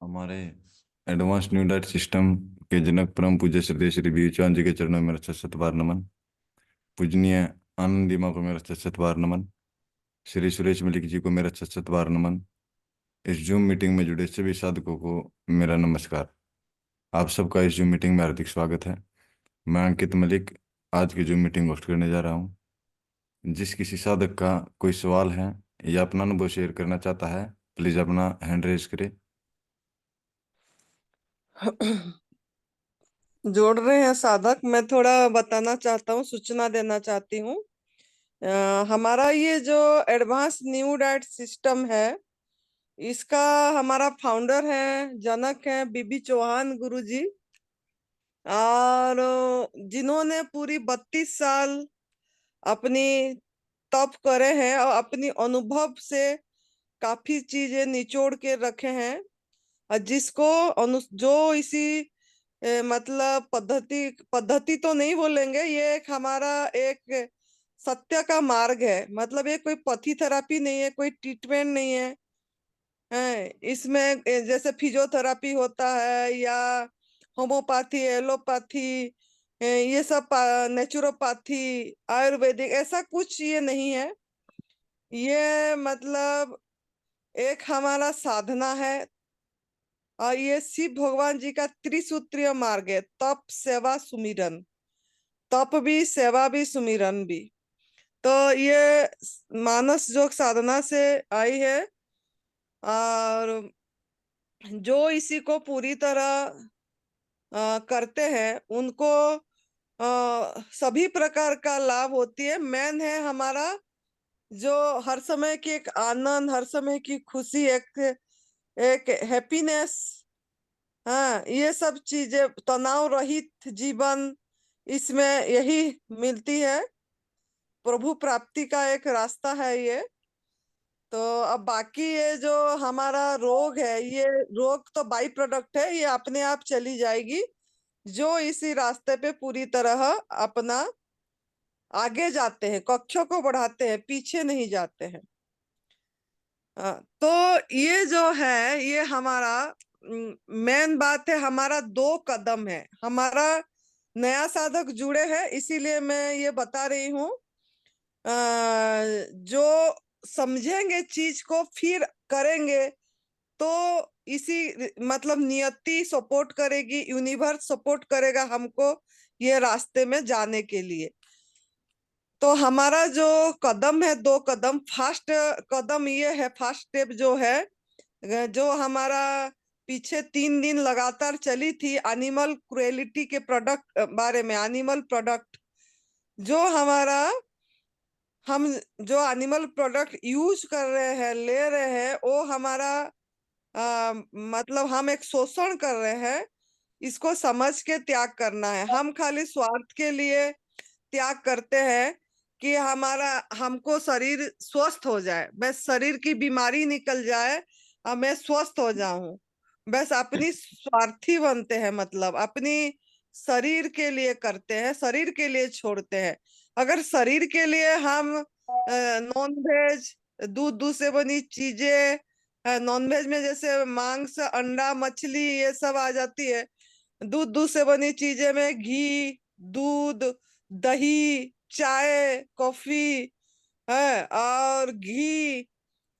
हमारे advance new diet system के जनक परम पूज्य श्रद्धेय श्री बीर चौहान जी के चरणों में मेरा शत शत बार नमन। पूजनीय आनंद दीमा को मेरा शत शत बार नमन। श्री सुरेश मलिक जी को मेरा शत शत बार नमन। इस जूम मीटिंग में जुड़े सभी साधकों को मेरा नमस्कार। आप सबका इस जूम मीटिंग में हार्दिक स्वागत है। मैं अंकित मलिक आज की जूम मीटिंग होस्ट करने जा रहा हूँ। जिस किसी साधक का कोई सवाल है या अपना अनुभव शेयर करना चाहता है, प्लीज अपना हैंड रेज करे। जोड़ रहे हैं साधक। मैं थोड़ा बताना चाहता हूँ, सूचना देना चाहती हूँ। हमारा ये जो एडवांस न्यू डाइट सिस्टम है, इसका हमारा फाउंडर है, जनक है बीबी चौहान गुरुजी। और जिन्होंने पूरी 32 साल अपनी तप करे हैं और अपनी अनुभव से काफी चीजें निचोड़ के रखे हैं। और जिसको जो इसी मतलब पद्धति पद्धति तो नहीं बोलेंगे, ये एक हमारा एक सत्य का मार्ग है। मतलब ये कोई पथी थेरापी नहीं है, कोई ट्रीटमेंट नहीं है। इसमें जैसे फिजियोथेरापी होता है या होम्योपैथी, एलोपैथी, ये सब नेचुरोपैथी, आयुर्वेदिक, ऐसा कुछ ये नहीं है। ये मतलब एक हमारा साधना है। और ये शिव भगवान जी का त्रिसूत्रीय मार्ग है, तप सेवा सुमिरन। तप भी, सेवा भी, सुमिरन भी। तो ये मानस योग साधना से आई है। और जो इसी को पूरी तरह करते हैं उनको सभी प्रकार का लाभ होती है। मेन है हमारा जो हर समय की एक आनंद, हर समय की खुशी, एक एक हैप्पीनेस। हाँ, ये सब चीजें, तनाव रहित जीवन, इसमें यही मिलती है। प्रभु प्राप्ति का एक रास्ता है ये। तो अब बाकी ये जो हमारा रोग है, ये रोग तो बाई प्रोडक्ट है, ये अपने आप चली जाएगी जो इसी रास्ते पे पूरी तरह अपना आगे जाते हैं, कक्षों को बढ़ाते हैं, पीछे नहीं जाते हैं। तो ये जो है, ये हमारा मेन बात है। हमारा 2 कदम है। हमारा नया साधक जुड़े हैं, इसीलिए मैं ये बता रही हूँ। जो समझेंगे चीज को फिर करेंगे तो इसी मतलब नियति सपोर्ट करेगी, यूनिवर्स सपोर्ट करेगा हमको ये रास्ते में जाने के लिए। तो हमारा जो कदम है, 2 कदम। फर्स्ट कदम ये है, फर्स्ट स्टेप जो है, जो हमारा पीछे 3 दिन लगातार चली थी, एनिमल क्रुएलिटी के प्रोडक्ट बारे में। एनिमल प्रोडक्ट जो हमारा, हम जो एनिमल प्रोडक्ट यूज कर रहे हैं, ले रहे हैं, वो हमारा मतलब हम एक शोषण कर रहे हैं। इसको समझ के त्याग करना है। हम खाली स्वार्थ के लिए त्याग करते हैं कि हमारा, हमको शरीर स्वस्थ हो जाए, बस शरीर की बीमारी निकल जाए और मैं स्वस्थ हो जाऊं। बस अपनी स्वार्थी बनते हैं, मतलब अपनी शरीर के लिए करते हैं, शरीर के लिए छोड़ते हैं। अगर शरीर के लिए हम नॉन वेज, दूध से बनी चीजें, नॉन वेज में जैसे मांस, अंडा, मछली, ये सब आ जाती है। दूध से बनी चीजें में घी, दूध, दही, चाय, कॉफी है, और घी,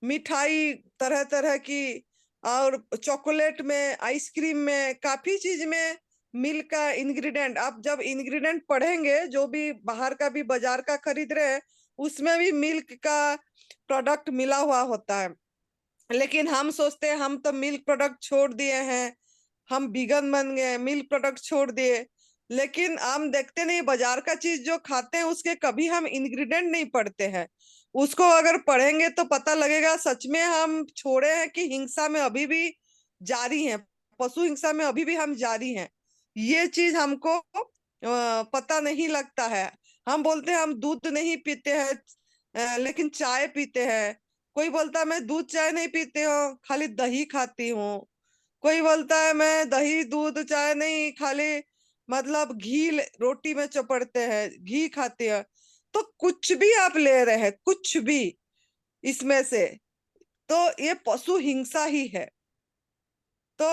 मिठाई तरह तरह की, और चॉकलेट में, आइसक्रीम में, काफी चीज में मिल्क का इंग्रेडिएंट। आप जब इंग्रेडिएंट पढ़ेंगे, जो भी बाहर का भी बाजार का खरीद रहे हैं, उसमें भी मिल्क का प्रोडक्ट मिला हुआ होता है। लेकिन हम सोचते हैं हम तो मिल्क प्रोडक्ट छोड़ दिए हैं, हम वीगन बन गए, मिल्क प्रोडक्ट छोड़ दिए। लेकिन हम देखते नहीं, बाजार का चीज जो खाते हैं उसके कभी हम इंग्रेडिएंट नहीं पढ़ते हैं। उसको अगर पढ़ेंगे तो पता लगेगा सच में हम छोड़े हैं कि हिंसा में अभी भी जारी है, पशु हिंसा में अभी भी हम जारी हैं। ये चीज हमको पता नहीं लगता है। हम बोलते हैं हम दूध नहीं पीते हैं, लेकिन चाय पीते हैं। कोई बोलता है मैं दूध चाय नहीं पीती हूँ, खाली दही खाती हूँ। कोई बोलता है मैं दही दूध चाय नहीं, खाली मतलब घी रोटी में चपड़ते हैं, घी खाते हैं। तो कुछ भी आप ले रहे हैं, कुछ भी इसमें से, तो ये पशु हिंसा ही है। तो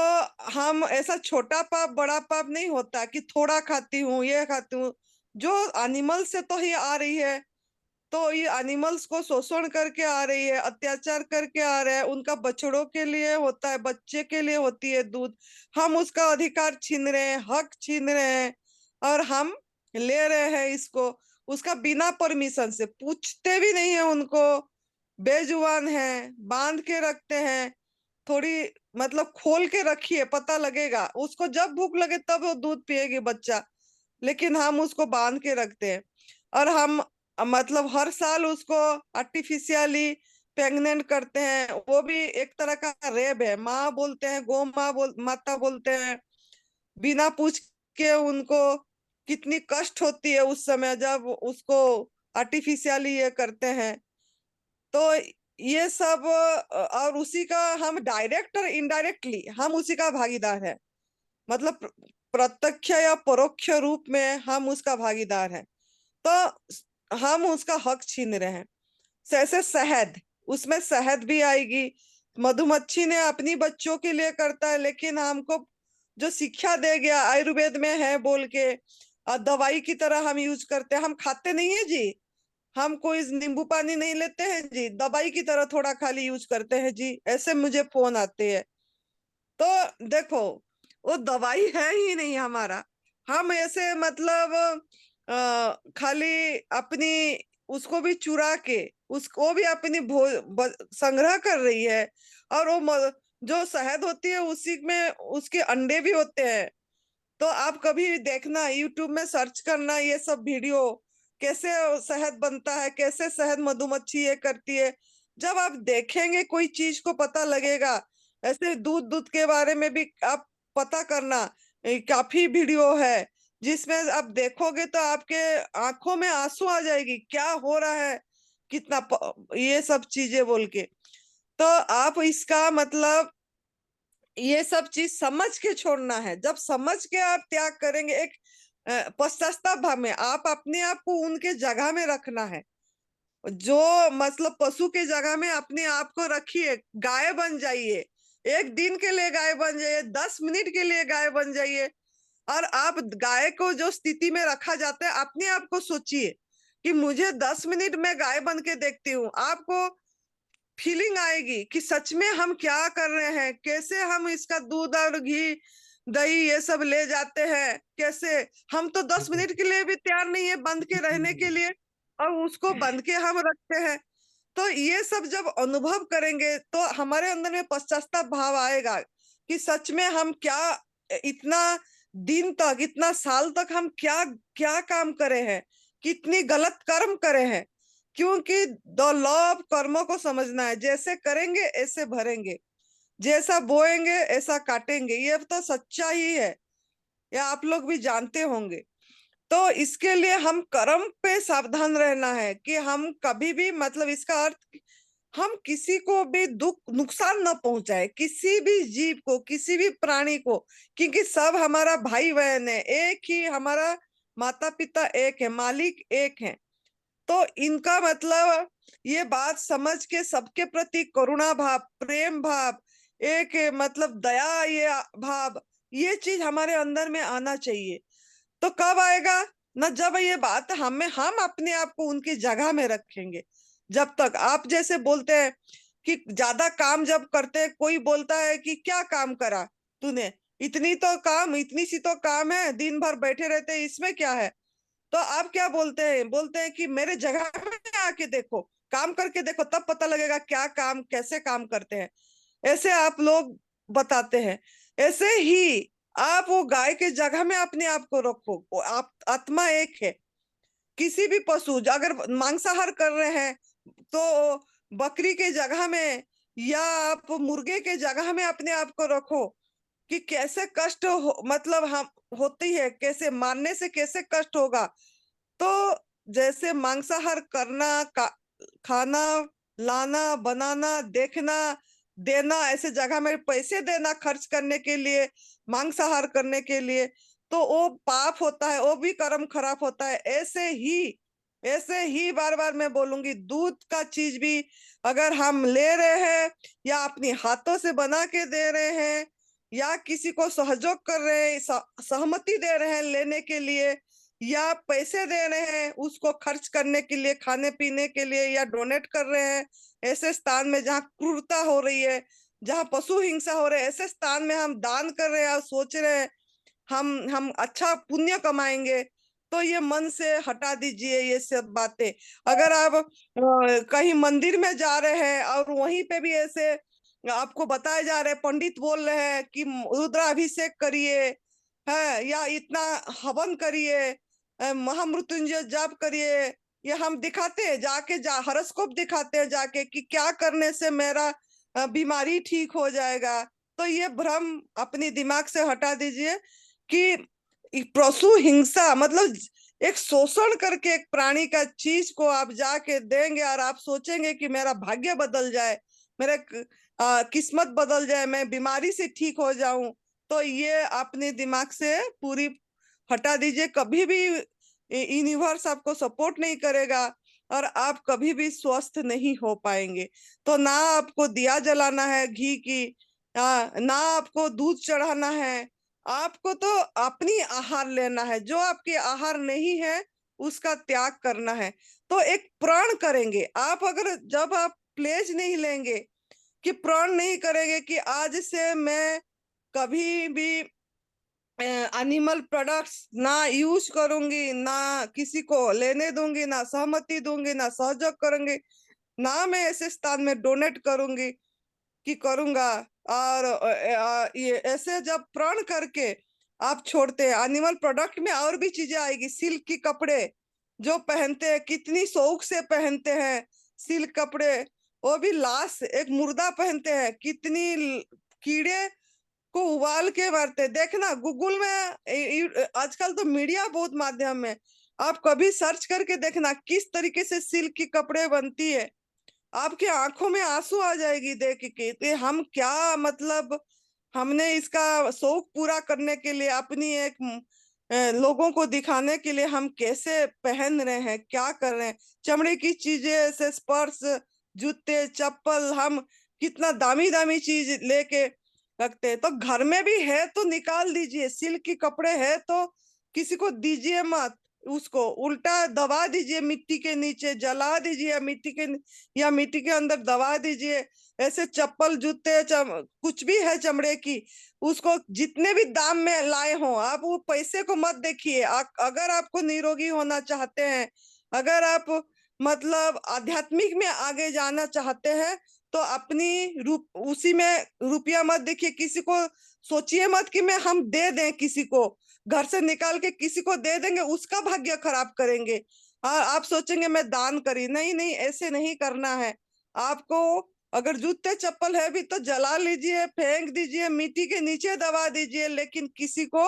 हम ऐसा छोटा पाप बड़ा पाप नहीं होता कि थोड़ा खाती हूँ ये खाती हूँ। जो एनिमल से तो ये आ रही है, तो ये एनिमल्स को शोषण करके आ रही है, अत्याचार करके आ रहा है, उनका बछड़ों के लिए होता है, बच्चे के लिए होती है दूध। हम उसका अधिकार छीन रहे हैं, हक छीन रहे हैं, और हम ले रहे हैं इसको, उसका बिना परमिशन से, पूछते भी नहीं है उनको। बेजुबान है, बांध के रखते हैं। थोड़ी मतलब खोल के रखिए, पता लगेगा उसको, जब भूख लगे तब वो दूध पिएगी बच्चा। लेकिन हम उसको बांध के रखते हैं, और हम मतलब हर साल उसको आर्टिफिशियली प्रेग्नेंट करते हैं। वो भी एक तरह का रेप है। माँ बोलते हैं, गौ माता बोलते हैं, बिना पूछ के उनको। कितनी कष्ट होती है उस समय जब उसको आर्टिफिशियली ये करते हैं। तो ये सब और उसी का हम डायरेक्ट और इनडायरेक्टली हम उसी का भागीदार है। मतलब प्रत्यक्ष या परोक्ष रूप में हम उसका भागीदार हैं। तो हम उसका हक छीन रहे हैं। जैसे शहद, उसमें शहद भी आएगी। मधुमक्खी ने अपनी बच्चों के लिए करता है, लेकिन हमको जो शिक्षा दे गया आयुर्वेद में है बोल के, दवाई की तरह हम यूज करते हैं। हम खाते नहीं है जी, हम कोई नींबू पानी नहीं लेते हैं जी, दवाई की तरह थोड़ा खाली यूज करते हैं जी। ऐसे मुझे फोन आते हैं। तो देखो, वो दवाई है ही नहीं हमारा। हम ऐसे मतलब खाली अपनी, उसको भी चुरा के, उसको भी अपनी संग्रह कर रही है। और वो जो शहद होती है उसी में उसके अंडे भी होते हैं। तो आप कभी देखना, यूट्यूब में सर्च करना ये सब वीडियो, कैसे शहद बनता है, कैसे शहद मधुमक्खी ये करती है। जब आप देखेंगे कोई चीज को पता लगेगा। ऐसे दूध दूध के बारे में भी आप पता करना, काफी वीडियो है जिसमें आप देखोगे तो आपके आंखों में आंसू आ जाएगी, क्या हो रहा है, कितना ये सब चीजें बोल के। तो आप इसका मतलब ये सब चीज समझ के छोड़ना है। जब समझ के आप त्याग करेंगे, एक पश्चाताप भाव में आप अपने आप को उनके जगह में रखना है। जो मतलब पशु के जगह में अपने आप को रखिए, गाय बन जाइए। एक दिन के लिए गाय बन जाइए, 10 मिनट के लिए गाय बन जाइए। और आप गाय को जो स्थिति में रखा जाता है, अपने आप को सोचिए कि मुझे 10 मिनट में गाय बन के देखती हूँ। आपको फीलिंग आएगी कि सच में हम क्या कर रहे हैं, कैसे हम इसका दूध और घी दही ये सब ले जाते हैं, कैसे। हम तो 10 मिनट के लिए भी तैयार नहीं है बंद के रहने के लिए, और उसको बंद के हम रखते हैं। तो ये सब जब अनुभव करेंगे तो हमारे अंदर में पश्चाताप भाव आएगा कि सच में हम क्या, इतना दिन तक, इतना साल तक हम क्या क्या काम करे हैं, कितनी गलत कर्म करे हैं। क्योंकि द लॉ ऑफ कर्मों को समझना है, जैसे करेंगे ऐसे भरेंगे, जैसा बोएंगे ऐसा काटेंगे। ये तो सच्चा ही है, या आप लोग भी जानते होंगे। तो इसके लिए हम कर्म पे सावधान रहना है कि हम कभी भी, मतलब इसका अर्थ, हम किसी को भी दुख नुकसान न पहुंचाए, किसी भी जीव को, किसी भी प्राणी को। क्योंकि सब हमारा भाई बहन है, एक ही हमारा माता पिता एक है, मालिक एक है। तो इनका मतलब ये बात समझ के सबके प्रति करुणा भाव, प्रेम भाव, एक मतलब दया, ये भाव, ये चीज हमारे अंदर में आना चाहिए। तो कब आएगा ना, जब ये बात हम अपने आप को उनकी जगह में रखेंगे। जब तक आप जैसे बोलते हैं कि ज्यादा काम जब करते हैं, कोई बोलता है कि क्या काम करा तूने, इतनी तो काम, इतनी सी तो काम है, दिन भर बैठे रहते हैं, इसमें क्या है। तो आप क्या बोलते हैं, बोलते हैं कि मेरे जगह में आके देखो, काम करके देखो, तब पता लगेगा क्या काम, कैसे काम करते हैं। ऐसे आप लोग बताते हैं। ऐसे ही आप वो गाय के जगह में अपने आप को रखो। आप आत्मा एक है। किसी भी पशु अगर मांसाहार कर रहे हैं तो बकरी के जगह में या आप मुर्गे के जगह में अपने आप को रखो कि कैसे कष्ट मतलब हम होती है, कैसे मारने से कैसे कष्ट होगा। तो जैसे मांसाहार करना, खाना, लाना, बनाना, देखना, देना, ऐसे जगह में पैसे देना खर्च करने के लिए, मांसाहार करने के लिए, तो वो पाप होता है, वो भी कर्म खराब होता है। ऐसे ही बार बार मैं बोलूंगी, दूध का चीज भी अगर हम ले रहे हैं या अपने हाथों से बना के दे रहे हैं या किसी को सहयोग कर रहे हैं, सहमति दे रहे हैं लेने के लिए, या पैसे दे रहे हैं उसको खर्च करने के लिए, खाने पीने के लिए, या डोनेट कर रहे हैं ऐसे स्थान में जहाँ क्रूरता हो रही है, जहाँ पशु हिंसा हो रही है, ऐसे स्थान में हम दान कर रहे हैं और सोच रहे हैं हम अच्छा पुण्य कमाएंगे। तो ये मन से हटा दीजिए ये सब बातें। अगर आप कहीं मंदिर में जा रहे हैं और वहीं पे भी ऐसे आपको बताए जा रहे हैं, पंडित बोल रहे हैं कि रुद्राभिषेक करिए, है, या इतना हवन करिए, महामृत्युंजय जाप करिए, ये हम दिखाते हैं जाके, हॉरोस्कोप दिखाते हैं जाके कि क्या करने से मेरा बीमारी ठीक हो जाएगा। तो ये भ्रम अपनी दिमाग से हटा दीजिए कि पशु हिंसा मतलब एक शोषण करके एक प्राणी का चीज को आप जाके देंगे और आप सोचेंगे कि मेरा भाग्य बदल जाए, मेरा किस्मत बदल जाए, मैं बीमारी से ठीक हो जाऊं। तो ये अपने दिमाग से पूरी हटा दीजिए। कभी भी यूनिवर्स आपको सपोर्ट नहीं करेगा और आप कभी भी स्वस्थ नहीं हो पाएंगे। तो ना आपको दिया जलाना है घी की, ना आपको दूध चढ़ाना है, आपको तो अपनी आहार लेना है। जो आपके आहार नहीं है उसका त्याग करना है। तो एक प्रण करेंगे आप, अगर जब आप प्लेज नहीं लेंगे कि प्रण नहीं करेंगे कि आज से मैं कभी भी एनिमल प्रोडक्ट्स ना यूज करूंगी, ना किसी को लेने दूंगी, ना सहमति दूंगी, ना सहयोग करूंगी, ना मैं ऐसे स्थान में डोनेट करूंगी कि करूंगा। और ये ऐसे जब प्रण करके आप छोड़ते हैं, एनिमल प्रोडक्ट में और भी चीजें आएगी। सिल्क की कपड़े जो पहनते हैं, कितनी शौक से पहनते हैं सिल्क कपड़े, वो भी लाश एक मुर्दा पहनते हैं, कितनी कीड़े को उबाल के मारते। देखना गूगल में, आजकल तो मीडिया बहुत माध्यम है, आप कभी सर्च करके देखना किस तरीके से सिल्क की कपड़े बनती है, आपकी आंखों में आंसू आ जाएगी देख के। तो हम क्या मतलब, हमने इसका शौक पूरा करने के लिए अपनी एक लोगों को दिखाने के लिए हम कैसे पहन रहे हैं, क्या कर रहे हैं। चमड़े की चीजें ऐसे पर्स, जूते, चप्पल, हम कितना दामी दामी चीज लेके रखते हैं। तो घर में भी है तो निकाल दीजिए, सिल्क के कपड़े है तो किसी को दीजिए मत, उसको उल्टा दबा दीजिए, मिट्टी के नीचे जला दीजिए, या मिट्टी के अंदर दबा दीजिए। ऐसे चप्पल, जूते, कुछ भी है चमड़े की, उसको जितने भी दाम में लाए हो आप वो पैसे को मत देखिए। अगर आपको निरोगी होना चाहते हैं, अगर आप मतलब आध्यात्मिक में आगे जाना चाहते हैं, तो अपनी रूप उसी में रुपया मत देखिए। किसी को सोचिए मत कि मैं हम दे दें, किसी को घर से निकाल के किसी को दे देंगे, उसका भाग्य खराब करेंगे। आप सोचेंगे मैं दान करी, नहीं नहीं, ऐसे नहीं करना है आपको। अगर जूते चप्पल है भी तो जला लीजिए, फेंक दीजिए, मिट्टी के नीचे दबा दीजिए, लेकिन किसी को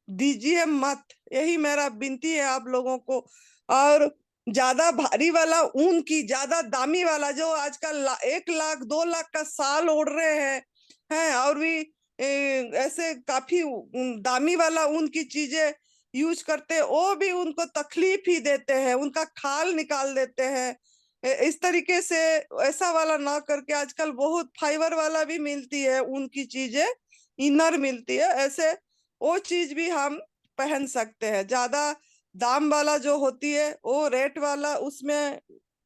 दीजिए मत। यही मेरा विनती है आप लोगों को। और ज्यादा भारी वाला ऊन की, ज्यादा दामी वाला जो आजकल 1 लाख 2 लाख का साल ओढ़ रहे हैं और भी ऐसे काफी दामी वाला ऊन की चीजें यूज करते हैं, वो भी उनको तकलीफ ही देते हैं, उनका खाल निकाल देते हैं। इस तरीके से ऐसा वाला ना करके आजकल बहुत फाइबर वाला भी मिलती है, उनकी चीजें इनर मिलती है, ऐसे वो चीज भी हम पहन सकते हैं। ज्यादा दाम वाला जो होती है वो रेट वाला, उसमें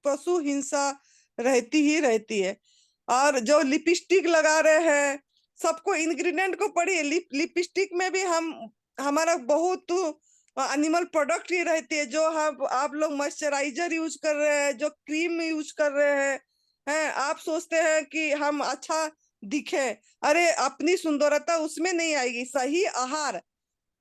पशु हिंसा रहती ही रहती है। और जो लिपस्टिक लगा रहे हैं, सबको इंग्रेडिएंट को पढ़िए। लिपस्टिक में भी हम हमारा बहुत एनिमल प्रोडक्ट ही रहती है। जो हम आप लोग मॉइस्चराइजर यूज कर रहे हैं, जो क्रीम यूज कर रहे हैं आप सोचते हैं कि हम अच्छा दिखे, अरे अपनी सुंदरता उसमें नहीं आएगी। सही आहार,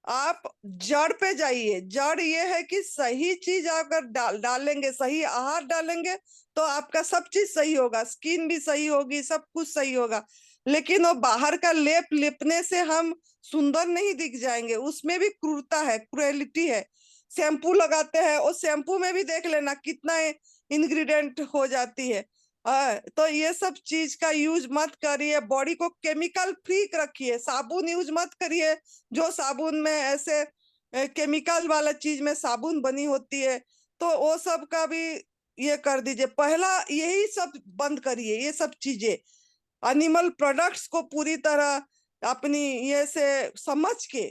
आप जड़ पे जाइए। जड़ ये है कि सही चीज अगर डालेंगे, सही आहार डालेंगे, तो आपका सब चीज सही होगा, स्किन भी सही होगी, सब कुछ सही होगा। लेकिन वो बाहर का लेप लेपने से हम सुंदर नहीं दिख जाएंगे, उसमें भी क्रूरता है, क्रुएलिटी है। शैम्पू लगाते हैं, उस शैम्पू में भी देख लेना कितना इंग्रेडिएंट हो जाती है। तो ये सब चीज का यूज मत करिए, बॉडी को केमिकल फ्री रखिए। साबुन यूज मत करिए, जो साबुन में ऐसे केमिकल वाला चीज में साबुन बनी होती है, तो वो सब का भी ये कर दीजिए। पहला यही सब बंद करिए, ये सब चीजें, एनिमल प्रोडक्ट्स को पूरी तरह अपनी ये से समझ के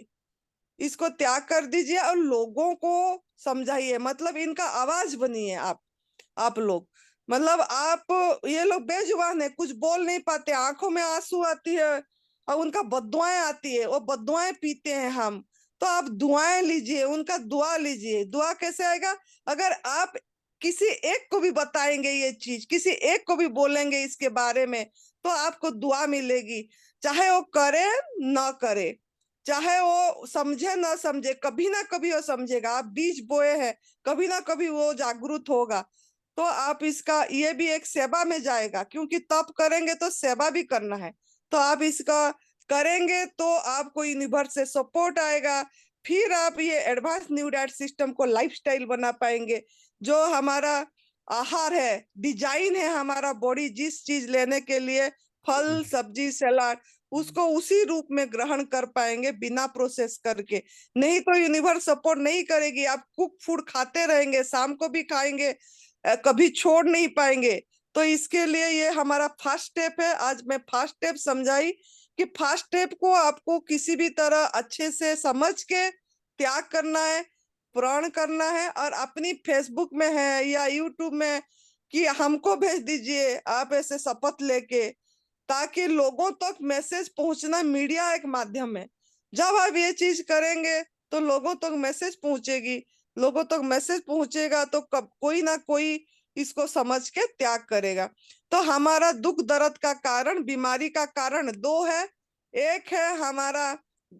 इसको त्याग कर दीजिए और लोगों को समझाइए, मतलब इनका आवाज बनिए आप लोग। मतलब आप, ये लोग बेजुबान है, कुछ बोल नहीं पाते, आंखों में आंसू आती है और उनका बद्दुआएं आती है, वो बद्दुआएं पीते हैं हम। तो आप दुआएं लीजिए, उनका दुआ लीजिए। दुआ कैसे आएगा? अगर आप किसी एक को भी बताएंगे ये चीज, किसी एक को भी बोलेंगे इसके बारे में, तो आपको दुआ मिलेगी। चाहे वो करे ना करे, चाहे वो समझे ना समझे, कभी ना कभी वो समझेगा। आप बीज बोए हैं, कभी ना कभी वो जागरूक होगा। तो आप इसका, ये भी एक सेवा में जाएगा, क्योंकि तप करेंगे तो सेवा भी करना है। तो आप इसका करेंगे तो आपको यूनिवर्स से सपोर्ट आएगा। फिर आप ये एडवांस न्यू डाइट सिस्टम को लाइफस्टाइल बना पाएंगे। जो हमारा आहार है, डिजाइन है हमारा बॉडी जिस चीज लेने के लिए, फल सब्जी सलाद, उसको उसी रूप में ग्रहण कर पाएंगे बिना प्रोसेस करके। नहीं तो यूनिवर्स सपोर्ट नहीं करेगी। आप कुक फूड खाते रहेंगे, शाम को भी खाएंगे, कभी छोड़ नहीं पाएंगे। तो इसके लिए ये हमारा फर्स्ट स्टेप है। आज मैं फर्स्ट स्टेप समझाई कि फर्स्ट स्टेप को आपको किसी भी तरह अच्छे से समझ के त्याग करना है, प्रण करना है। और अपनी फेसबुक में है या यूट्यूब में कि हमको भेज दीजिए आप ऐसे शपथ लेके, ताकि लोगों तक मैसेज पहुंचना, मीडिया एक माध्यम है। जब आप ये चीज करेंगे तो लोगों तक मैसेज पहुंचेगी, लोगों तक मैसेज पहुंचेगा तो कब कोई ना कोई इसको समझ के त्याग करेगा। तो हमारा दुख दर्द का कारण, बीमारी का कारण दो है। एक है हमारा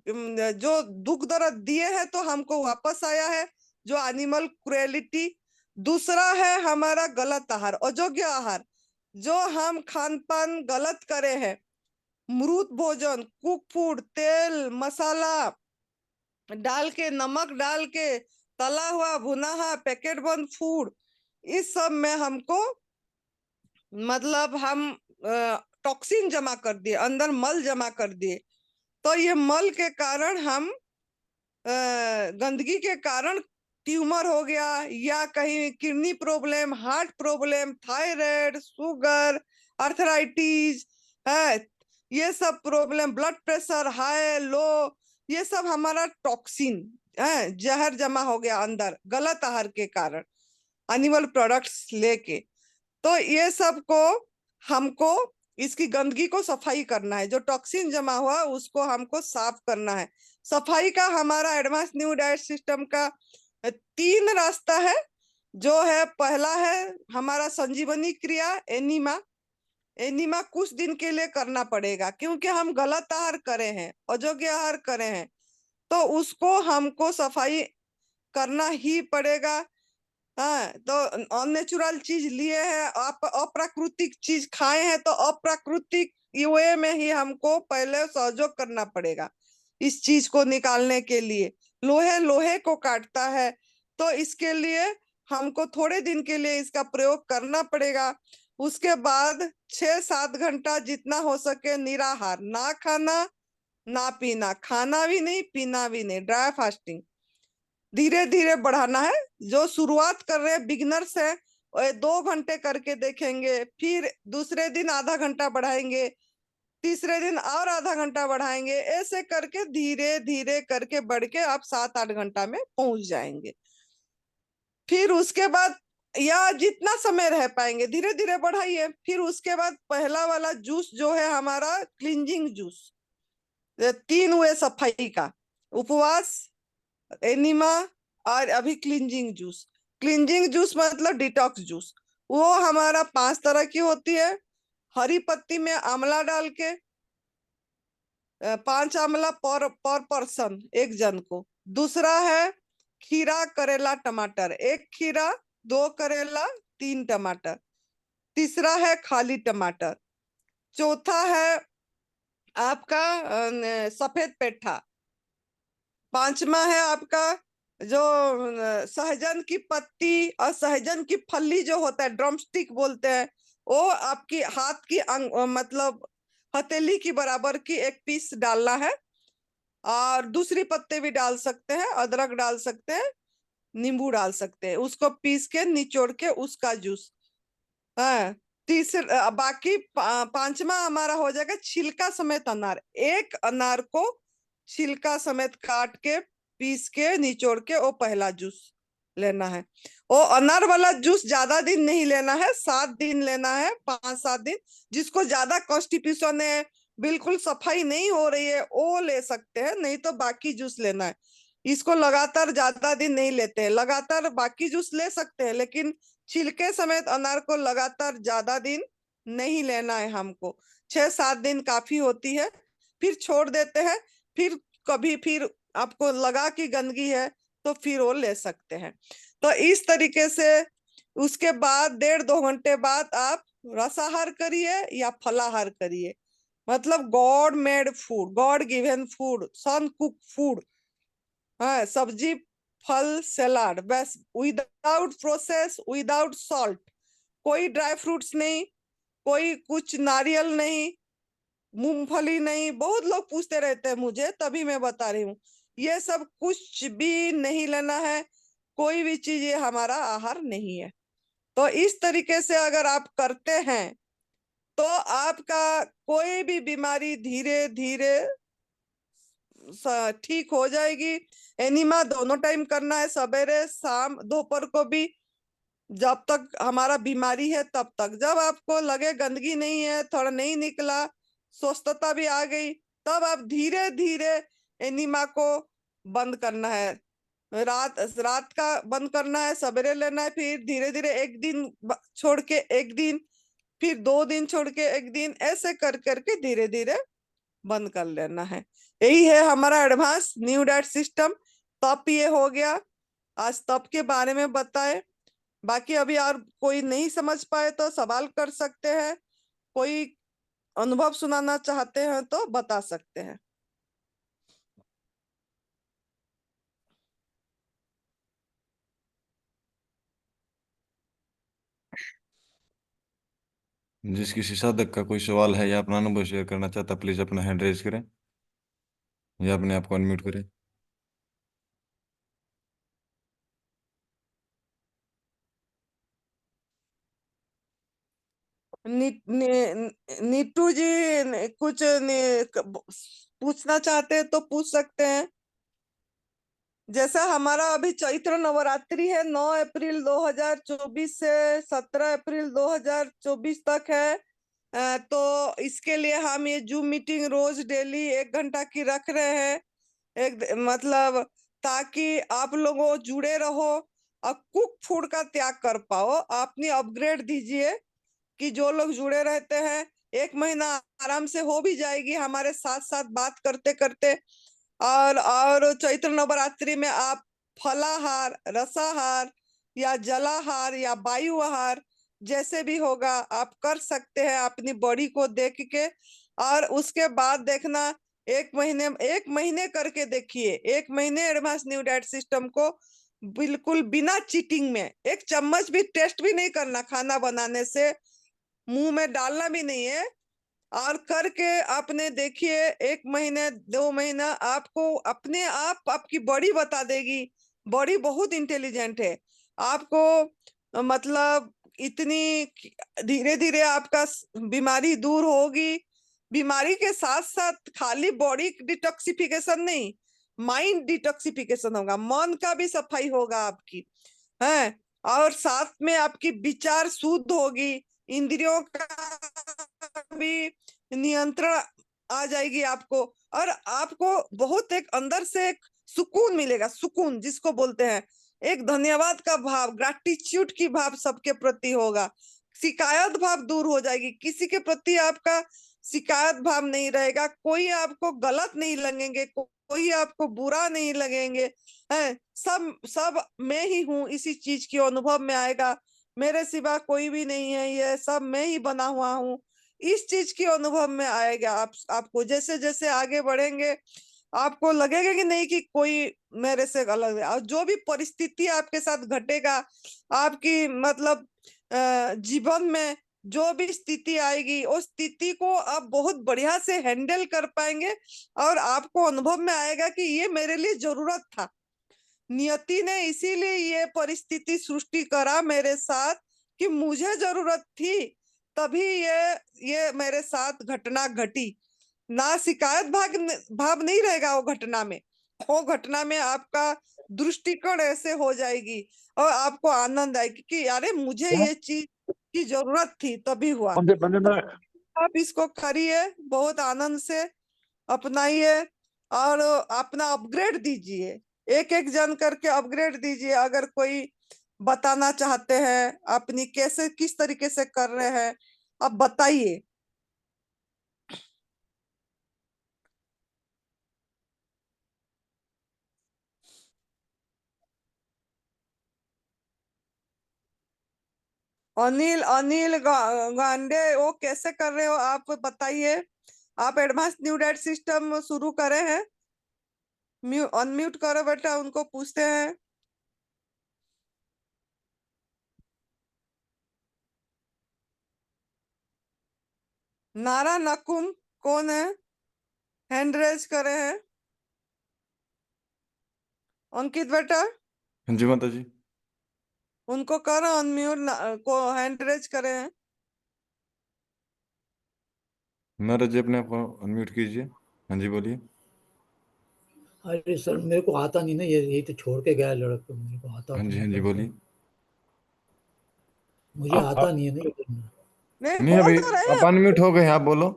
जो दुख दर्द दिए है तो हमको वापस आया है, जो एनिमल क्रुएलिटी। दूसरा है हमारा गलत आहार, अयोग्य आहार, जो हम खान पान गलत करे हैं। मृत भोजन, कुक फूड, तेल मसाला डाल के, नमक डाल के, तला हुआ भुना हुआ पैकेट बंद फूड, इस सब में हमको, मतलब हम टॉक्सिन जमा कर दिए, अंदर मल जमा कर दिए। तो ये मल के कारण हम, गंदगी के कारण ट्यूमर हो गया, या कहीं kidney problem, heart problem, thyroid, sugar, arthritis है, ये सब problem, blood pressure high low, ये सब हमारा टॉक्सिन है, जहर जमा हो गया अंदर गलत आहार के कारण, एनिमल प्रोडक्ट्स लेके। तो ये सब को हमको, इसकी गंदगी को सफाई करना है, जो टॉक्सिन जमा हुआ उसको हमको साफ करना है। सफाई का हमारा एडवांस न्यू डाइट सिस्टम का 3 रास्ता है। जो है, पहला है हमारा संजीवनी क्रिया, एनीमा। एनीमा कुछ दिन के लिए करना पड़ेगा, क्योंकि हम गलत आहार करे हैं, अयोग्य आहार करे हैं, तो उसको हमको सफाई करना ही पड़ेगा। हाँ, तो अननेचुरल चीज लिए हैं, आप अप्राकृतिक चीज खाए हैं, तो अप्राकृतिक वे में ही हमको पहले सहयोग करना पड़ेगा इस चीज को निकालने के लिए। लोहे लोहे को काटता है, तो इसके लिए हमको थोड़े दिन के लिए इसका प्रयोग करना पड़ेगा। उसके बाद 6-7 घंटा जितना हो सके निराहार, ना खाना ना पीना, खाना भी नहीं पीना भी नहीं, ड्राई फास्टिंग धीरे धीरे बढ़ाना है। जो शुरुआत कर रहे हैं बिगिनर्स है, 2 घंटे करके देखेंगे, फिर दूसरे दिन आधा घंटा बढ़ाएंगे, तीसरे दिन और आधा घंटा बढ़ाएंगे, ऐसे करके धीरे धीरे करके बढ़ के आप 7-8 घंटा में पहुंच जाएंगे। फिर उसके बाद, या जितना समय रह पाएंगे धीरे धीरे बढ़ाइए। फिर उसके बाद पहला वाला जूस जो है हमारा क्लींजिंग जूस, 3 हुए सफाई का, उपवास, एनिमा और अभी क्लींजिंग जूस। क्लींजिंग जूस मतलब डिटॉक्स जूस, वो हमारा 5 तरह की होती है। हरी पत्ती में आंवला डाल के, 5 आंवला पर पर्सन, एक जन को। दूसरा है खीरा करेला टमाटर, 1 खीरा 2 करेला 3 टमाटर। तीसरा है खाली टमाटर। चौथा है आपका सफेद पेठा। पांचवा है आपका जो सहजन की पत्ती और सहजन की फली जो होता है, ड्रमस्टिक बोलते हैं, वो आपकी हाथ की मतलब हथेली की बराबर की 1 पीस डालना है। और दूसरी पत्ते भी डाल सकते हैं, अदरक डाल सकते हैं, नींबू डाल सकते हैं, उसको पीस के निचोड़ के उसका जूस। हाँ, बाकी पांचवा हमारा हो जाएगा छिलका समेत अनार। एक अनार को छिलका समेत काट के पीस के निचोड़ के वो पहला जूस लेना है। वो अनार वाला जूस ज्यादा दिन नहीं लेना है, 7 दिन लेना है, 5-7 दिन। जिसको ज्यादा कॉन्स्टिपेशन है, बिल्कुल सफाई नहीं हो रही है, वो ले सकते हैं, नहीं तो बाकी जूस लेना है। इसको लगातार ज्यादा दिन नहीं लेते हैं, लगातार बाकी जूस ले सकते हैं, लेकिन छिलके समेत अनार को लगातार ज्यादा दिन नहीं लेना है हमको। 6-7 दिन काफी होती है, फिर छोड़ देते हैं। फिर कभी फिर आपको लगा कि गंदगी है तो फिर वो ले सकते हैं। तो इस तरीके से उसके बाद 1.5-2 घंटे बाद आप रसाहार करिए या फलाहार करिए। मतलब God made food, God given food, sun cook food. हाँ, सब्जी, फल, सलाद, बस, विदाउट प्रोसेस, विदाउट सॉल्ट। कोई ड्राई फ्रूट्स नहीं, कोई कुछ नारियल नहीं, मूंगफली नहीं। बहुत लोग पूछते रहते हैं मुझे, तभी मैं बता रही हूँ। ये सब कुछ भी नहीं लेना है, कोई भी चीज ये हमारा आहार नहीं है। तो इस तरीके से अगर आप करते हैं तो आपका कोई भी बीमारी धीरे धीरे ठीक हो जाएगी। एनिमा दोनों टाइम करना है, सवेरे शाम दोपहर को भी। जब तक हमारा बीमारी है तब तक, जब आपको लगे गंदगी नहीं है, थोड़ा नहीं निकला, स्वस्थता भी आ गई, तब आप धीरे धीरे एनिमा को बंद करना है। रात रात का बंद करना है, सवेरे लेना है, फिर धीरे धीरे एक दिन छोड़ के एक दिन, फिर 2 दिन छोड़ के एक दिन, ऐसे कर करके धीरे धीरे बंद कर लेना है। यही है हमारा एडवांस न्यू डाइट सिस्टम। तप ये हो गया, आज तप के बारे में बताए। बाकी अभी और कोई नहीं समझ पाए तो सवाल कर सकते हैं, कोई अनुभव सुनाना चाहते हैं तो बता सकते हैं। जिस किसी साधक का कोई सवाल है या अपना अनुभव शेयर करना चाहता, प्लीज अपना हैंड रेज करें या अपने आप को अनम्यूट करें। नी, नी, नीटू जी कुछ पूछना चाहते हैं तो पूछ सकते हैं। जैसा हमारा अभी चैत्र नवरात्रि है, 9 अप्रैल 2024 से 17 अप्रैल 2024 तक है। तो इसके लिए हम ये जूम मीटिंग रोज डेली 1 घंटा की रख रहे हैं। एक मतलब ताकि आप लोगों जुड़े रहो और कुक फूड का त्याग कर पाओ। अपनी अपग्रेड दीजिए कि जो लोग जुड़े रहते हैं, 1 महीना आराम से हो भी जाएगी हमारे साथ साथ बात करते करते। और चैत्र नवरात्रि में आप फलाहार, रसाहार या जलाहार या वायु आहार जैसे भी होगा आप कर सकते हैं अपनी बॉडी को देख के। और उसके बाद देखना, 1 महीने करके देखिए, 1 महीने एडवांस न्यू डाइट सिस्टम को बिल्कुल बिना चीटिंग में, 1 चम्मच भी टेस्ट भी नहीं करना, खाना बनाने से मुंह में डालना भी नहीं है। और करके आपने देखिए, 1 महीने 2 महीना आपको अपने आप आपकी बॉडी बता देगी। बॉडी बहुत इंटेलिजेंट है। आपको मतलब इतनी धीरे धीरे आपका बीमारी दूर होगी। बीमारी के साथ साथ खाली बॉडी डिटॉक्सिफिकेशन नहीं, माइंड डिटॉक्सिफिकेशन होगा, मन का भी सफाई होगा आपकी है। और साथ में आपकी विचार शुद्ध होगी, इंद्रियों का भी नियंत्रण आ जाएगी आपको। और आपको बहुत एक अंदर से एक सुकून मिलेगा, सुकून जिसको बोलते हैं, एक धन्यवाद का भाव, ग्रैटिट्यूड की भाव सबके प्रति होगा। शिकायत भाव दूर हो जाएगी, किसी के प्रति आपका शिकायत भाव नहीं रहेगा, कोई आपको गलत नहीं लगेंगे, कोई आपको बुरा नहीं लगेंगे, है सब सब मैं ही हूँ, इसी चीज की अनुभव में आएगा। मेरे सिवा कोई भी नहीं है, ये सब मैं ही बना हुआ हूँ, इस चीज की अनुभव में आएगा। आपको जैसे जैसे आगे बढ़ेंगे आपको लगेगा कि नहीं कि कोई मेरे से अलग है। और जो भी परिस्थिति आपके साथ घटेगा, आपकी मतलब जीवन में जो भी स्थिति आएगी, उस स्थिति को आप बहुत बढ़िया से हैंडल कर पाएंगे। और आपको अनुभव में आएगा कि ये मेरे लिए जरूरत था, नियति ने इसीलिए ये परिस्थिति सृष्टि करा मेरे साथ कि मुझे जरूरत थी तभी ये मेरे साथ घटना घटी। ना शिकायत भाव नहीं रहेगा वो घटना में। वो घटना में आपका दृष्टिकोण ऐसे हो जाएगी और आपको आनंद आएगी कि अरे मुझे ये चीज की जरूरत थी तभी हुआ। बंदे बंदे तो ना आप इसको करिए, बहुत आनंद से अपनाइए और अपना अपग्रेड दीजिए। एक एक जन करके अपग्रेड दीजिए। अगर कोई बताना चाहते हैं अपनी कैसे किस तरीके से कर रहे हैं, आप बताइए। अनिल अनिल गांडे वो कैसे कर रहे हो आप बताइए। आप एडवांस न्यू डाइट सिस्टम शुरू करे हैं? अनम्यूट करो बेटा, उनको पूछते हैं। नारा नकुम कौन है? हैंड रेज करे हैं अंकित बेटा, हाँ जी माता जी। उनको करो अनम्यूट, को हैंड रेज करे हैं। महाराज जी अपने आप को अनम्यूट कीजिए। हाँ जी बोलिए। अरे सर मेरे को आता नहीं ना, ये तो छोड़ के गया लड़का, मेरे को आता हाँ तो जी नहीं हाँ जी करना। बोलिए। मुझे आता नहीं है ना ये करना। नहीं नहीं बोल अभी तो रहे आप अनम्यूट हो गए, आप बोलो।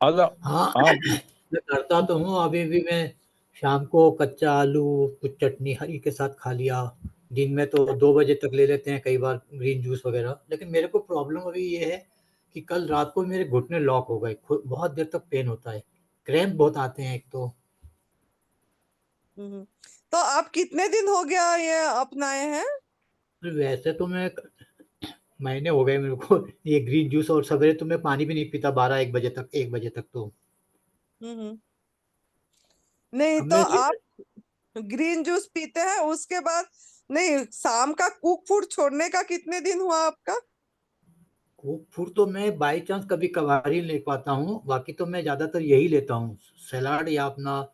आजा हाँ आप मैं करता तो हूँ। अभी भी मैं शाम को कच्चा आलू कुछ चटनी हरी के साथ खा लिया। दिन में तो 2 बजे तक ले लेते हैं कई बार ग्रीन जूस वगैरह। लेकिन मेरे को प्रॉब्लम अभी ये है कि कल रात को मेरे घुटने लॉक हो गए, बहुत देर तक पेन होता है, क्रैम्प बहुत आते हैं एक तो। हम्म। तो आप कितने दिन हो गया ये अपनाए हैं? वैसे तो मैं महीने हो गए मेरे को ये ग्रीन जूस, और सवेरे तो मैं पानी भी नहीं पीता 12-1 बजे तक, 1 बजे तक तो। हम्म। नहीं अब तो मैं आप ग्रीन जूस पीते हैं उसके बाद, नहीं शाम का कुक फूड छोड़ने का कितने दिन हुआ आपका? कुक फूड तो मैं बाई चांस कभी कभार ही ले पाता हूँ, बाकी तो मैं ज़्यादातर यही लेता हूँ, सलाद या अपना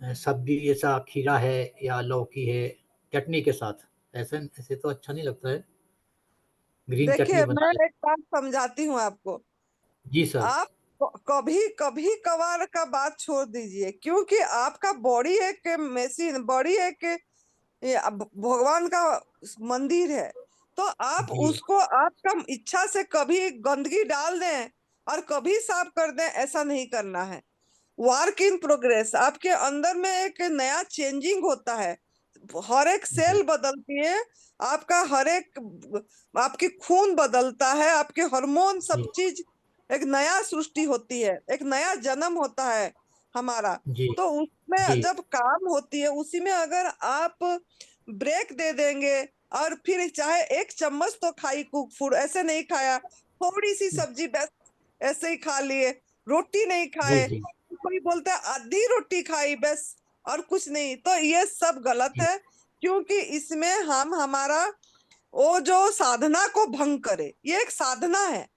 सब्जी जैसा खीरा है या लौकी है, चटनी के साथ। ऐसे ऐसे तो अच्छा नहीं लगता है, ग्रीन चटनी देखिए बना मैं ले। एक बात समझाती हूँ आपको। जी सर। आप कभी कभी कभार का बात छोड़ दीजिए, क्योंकि आपका बॉडी एक मशीन, बॉडी एक ये भगवान का मंदिर है। तो आप जी उसको आपका इच्छा से कभी गंदगी डाल दें और कभी साफ कर दें, ऐसा नहीं करना है। वर्क इन प्रोग्रेस, आपके अंदर में एक नया चेंजिंग होता है। हर एक जी सेल बदलती है, आपका हर एक, आपकी खून बदलता है, आपके हार्मोन सब जी चीज, एक नया सृष्टि होती है, एक नया जन्म होता है हमारा। जी तो उसमें जी जब काम होती है, उसी में अगर आप ब्रेक दे देंगे और फिर चाहे एक चम्मच तो खाई कुक फूड, ऐसे नहीं खाया, थोड़ी सी सब्जी बस ऐसे ही खा लिए, रोटी नहीं जी खाए, जी कोई बोलता है आधी रोटी खाई बस और कुछ नहीं, तो ये सब गलत जी है। क्योंकि इसमें हम हमारा वो जो साधना को भंग करे, ये एक साधना है।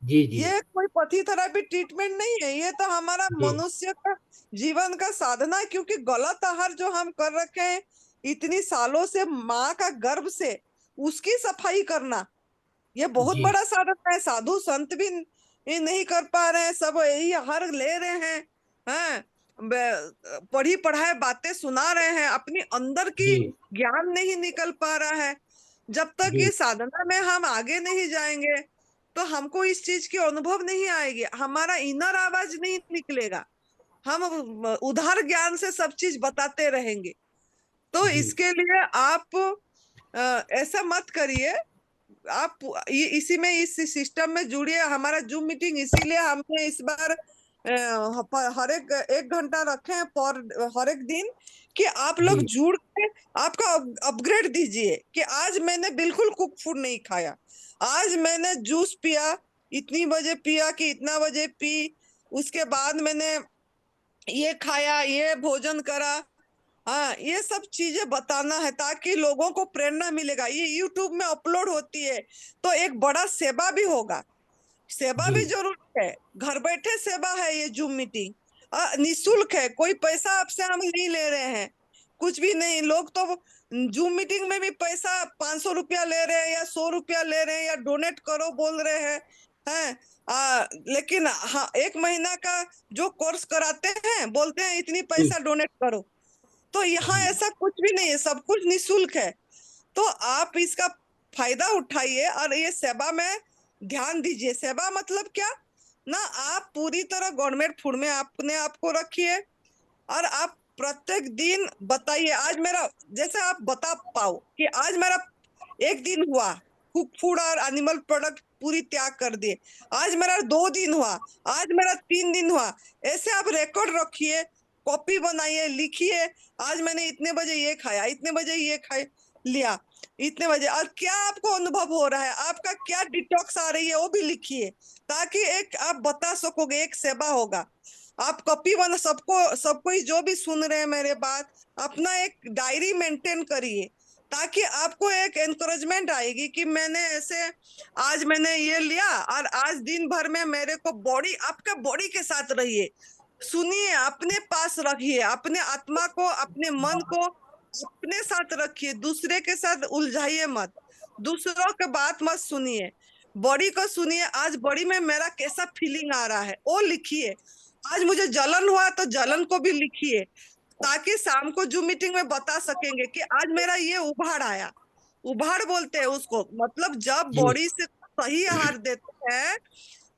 जी जी ये कोई पथी थेरेपी ट्रीटमेंट नहीं है, ये तो हमारा जी मनुष्य का जीवन का साधना है। क्योंकि गलत आहार जो हम कर रखे हैं इतनी सालों से, माँ का गर्भ से, उसकी सफाई करना ये बहुत जी बड़ा साधना है। साधु संत भी ये नहीं कर पा रहे हैं, सब यही आहार ले रहे हैं। हैं, पढ़ी पढ़ाई बातें सुना रहे हैं, अपनी अंदर की जी ज्ञान नहीं निकल पा रहा है। जब तक जी ये साधना में हम आगे नहीं जाएंगे तो हमको इस चीज की अनुभव नहीं आएगी, हमारा इनर आवाज नहीं निकलेगा। हम उधार ज्ञान से सब चीज बताते रहेंगे। तो जी इसके लिए आप ऐसा मत करिए। आप इसी में, इस सिस्टम में जुड़िए। हमारा जूम मीटिंग इसीलिए हमने इस बार हर एक 1 घंटा रखे हैं पर हर एक दिन, कि आप लोग जी जुड़ के आपका अपग्रेड दीजिए कि आज मैंने बिल्कुल कुक फूड नहीं खाया, आज मैंने जूस पिया, इतनी बजे पिया कि इतना बजे पी, उसके बाद मैंने ये खाया, ये भोजन करा। हाँ, ये सब चीजें बताना है ताकि लोगों को प्रेरणा मिलेगा। ये यूट्यूब में अपलोड होती है तो एक बड़ा सेवा भी होगा। सेवा जी भी जरूरी है, घर बैठे सेवा है ये जूम मीटिंग। निशुल्क है, कोई पैसा आपसे हम नहीं ले रहे हैं, कुछ भी नहीं। लोग तो जूम मीटिंग में भी पैसा 500 रुपया ले रहे हैं या 100 रुपया ले रहे हैं या डोनेट करो बोल रहे हैं। हैं। लेकिन हाँ, 1 महीना का जो कोर्स कराते हैं, बोलते हैं इतनी जी पैसा डोनेट करो। तो यहाँ जी ऐसा कुछ भी नहीं है, सब कुछ निशुल्क है। तो आप इसका फायदा उठाइए और ये सेवा में ध्यान दीजिए। सेवा मतलब क्या ना, आप पूरी तरह गवर्नमेंट फूड में अपने आप को रखिए और आप प्रत्येक दिन बताइए, आज मेरा, जैसे आप बता पाओ कि आज मेरा एक दिन हुआ कुक फूड और एनिमल प्रोडक्ट पूरी त्याग कर दिए, आज मेरा 2 दिन हुआ, आज मेरा 3 दिन हुआ। ऐसे आप रिकॉर्ड रखिए, कॉपी बनाइए, लिखिए, आज मैंने इतने बजे ये खाया, इतने बजे ये खा लिया, इतने बजे, और क्या आपको अनुभव हो रहा है, आपका क्या डिटॉक्स आ रही है वो भी लिखिए, ताकि एक आप बता सकोगे, एक सेवा होगा। आप कॉपी बना, सब कोई जो भी सुन रहे हैं मेरे बात, अपना एक डायरी मेंटेन करिए, ताकि आपको एक एनकरेजमेंट आएगी कि मैंने ऐसे, आज मैंने ये लिया और आज दिन भर में मेरे को बॉडी, आपका बॉडी के साथ रहिए, सुनिए, अपने पास रखिए, अपने आत्मा को, अपने मन को अपने साथ रखिए, दूसरे के साथ उलझाइए मत, दूसरों के बात मत सुनिए, बॉडी को सुनिए, आज बॉडी में मेरा कैसा फीलिंग आ रहा है वो लिखिए, आज मुझे जलन हुआ तो जलन को भी लिखिए, ताकि शाम को जूम मीटिंग में बता सकेंगे कि आज मेरा ये उभाड़ आया। उभाड़ बोलते हैं उसको, मतलब जब जी बॉडी से सही आहार देते हैं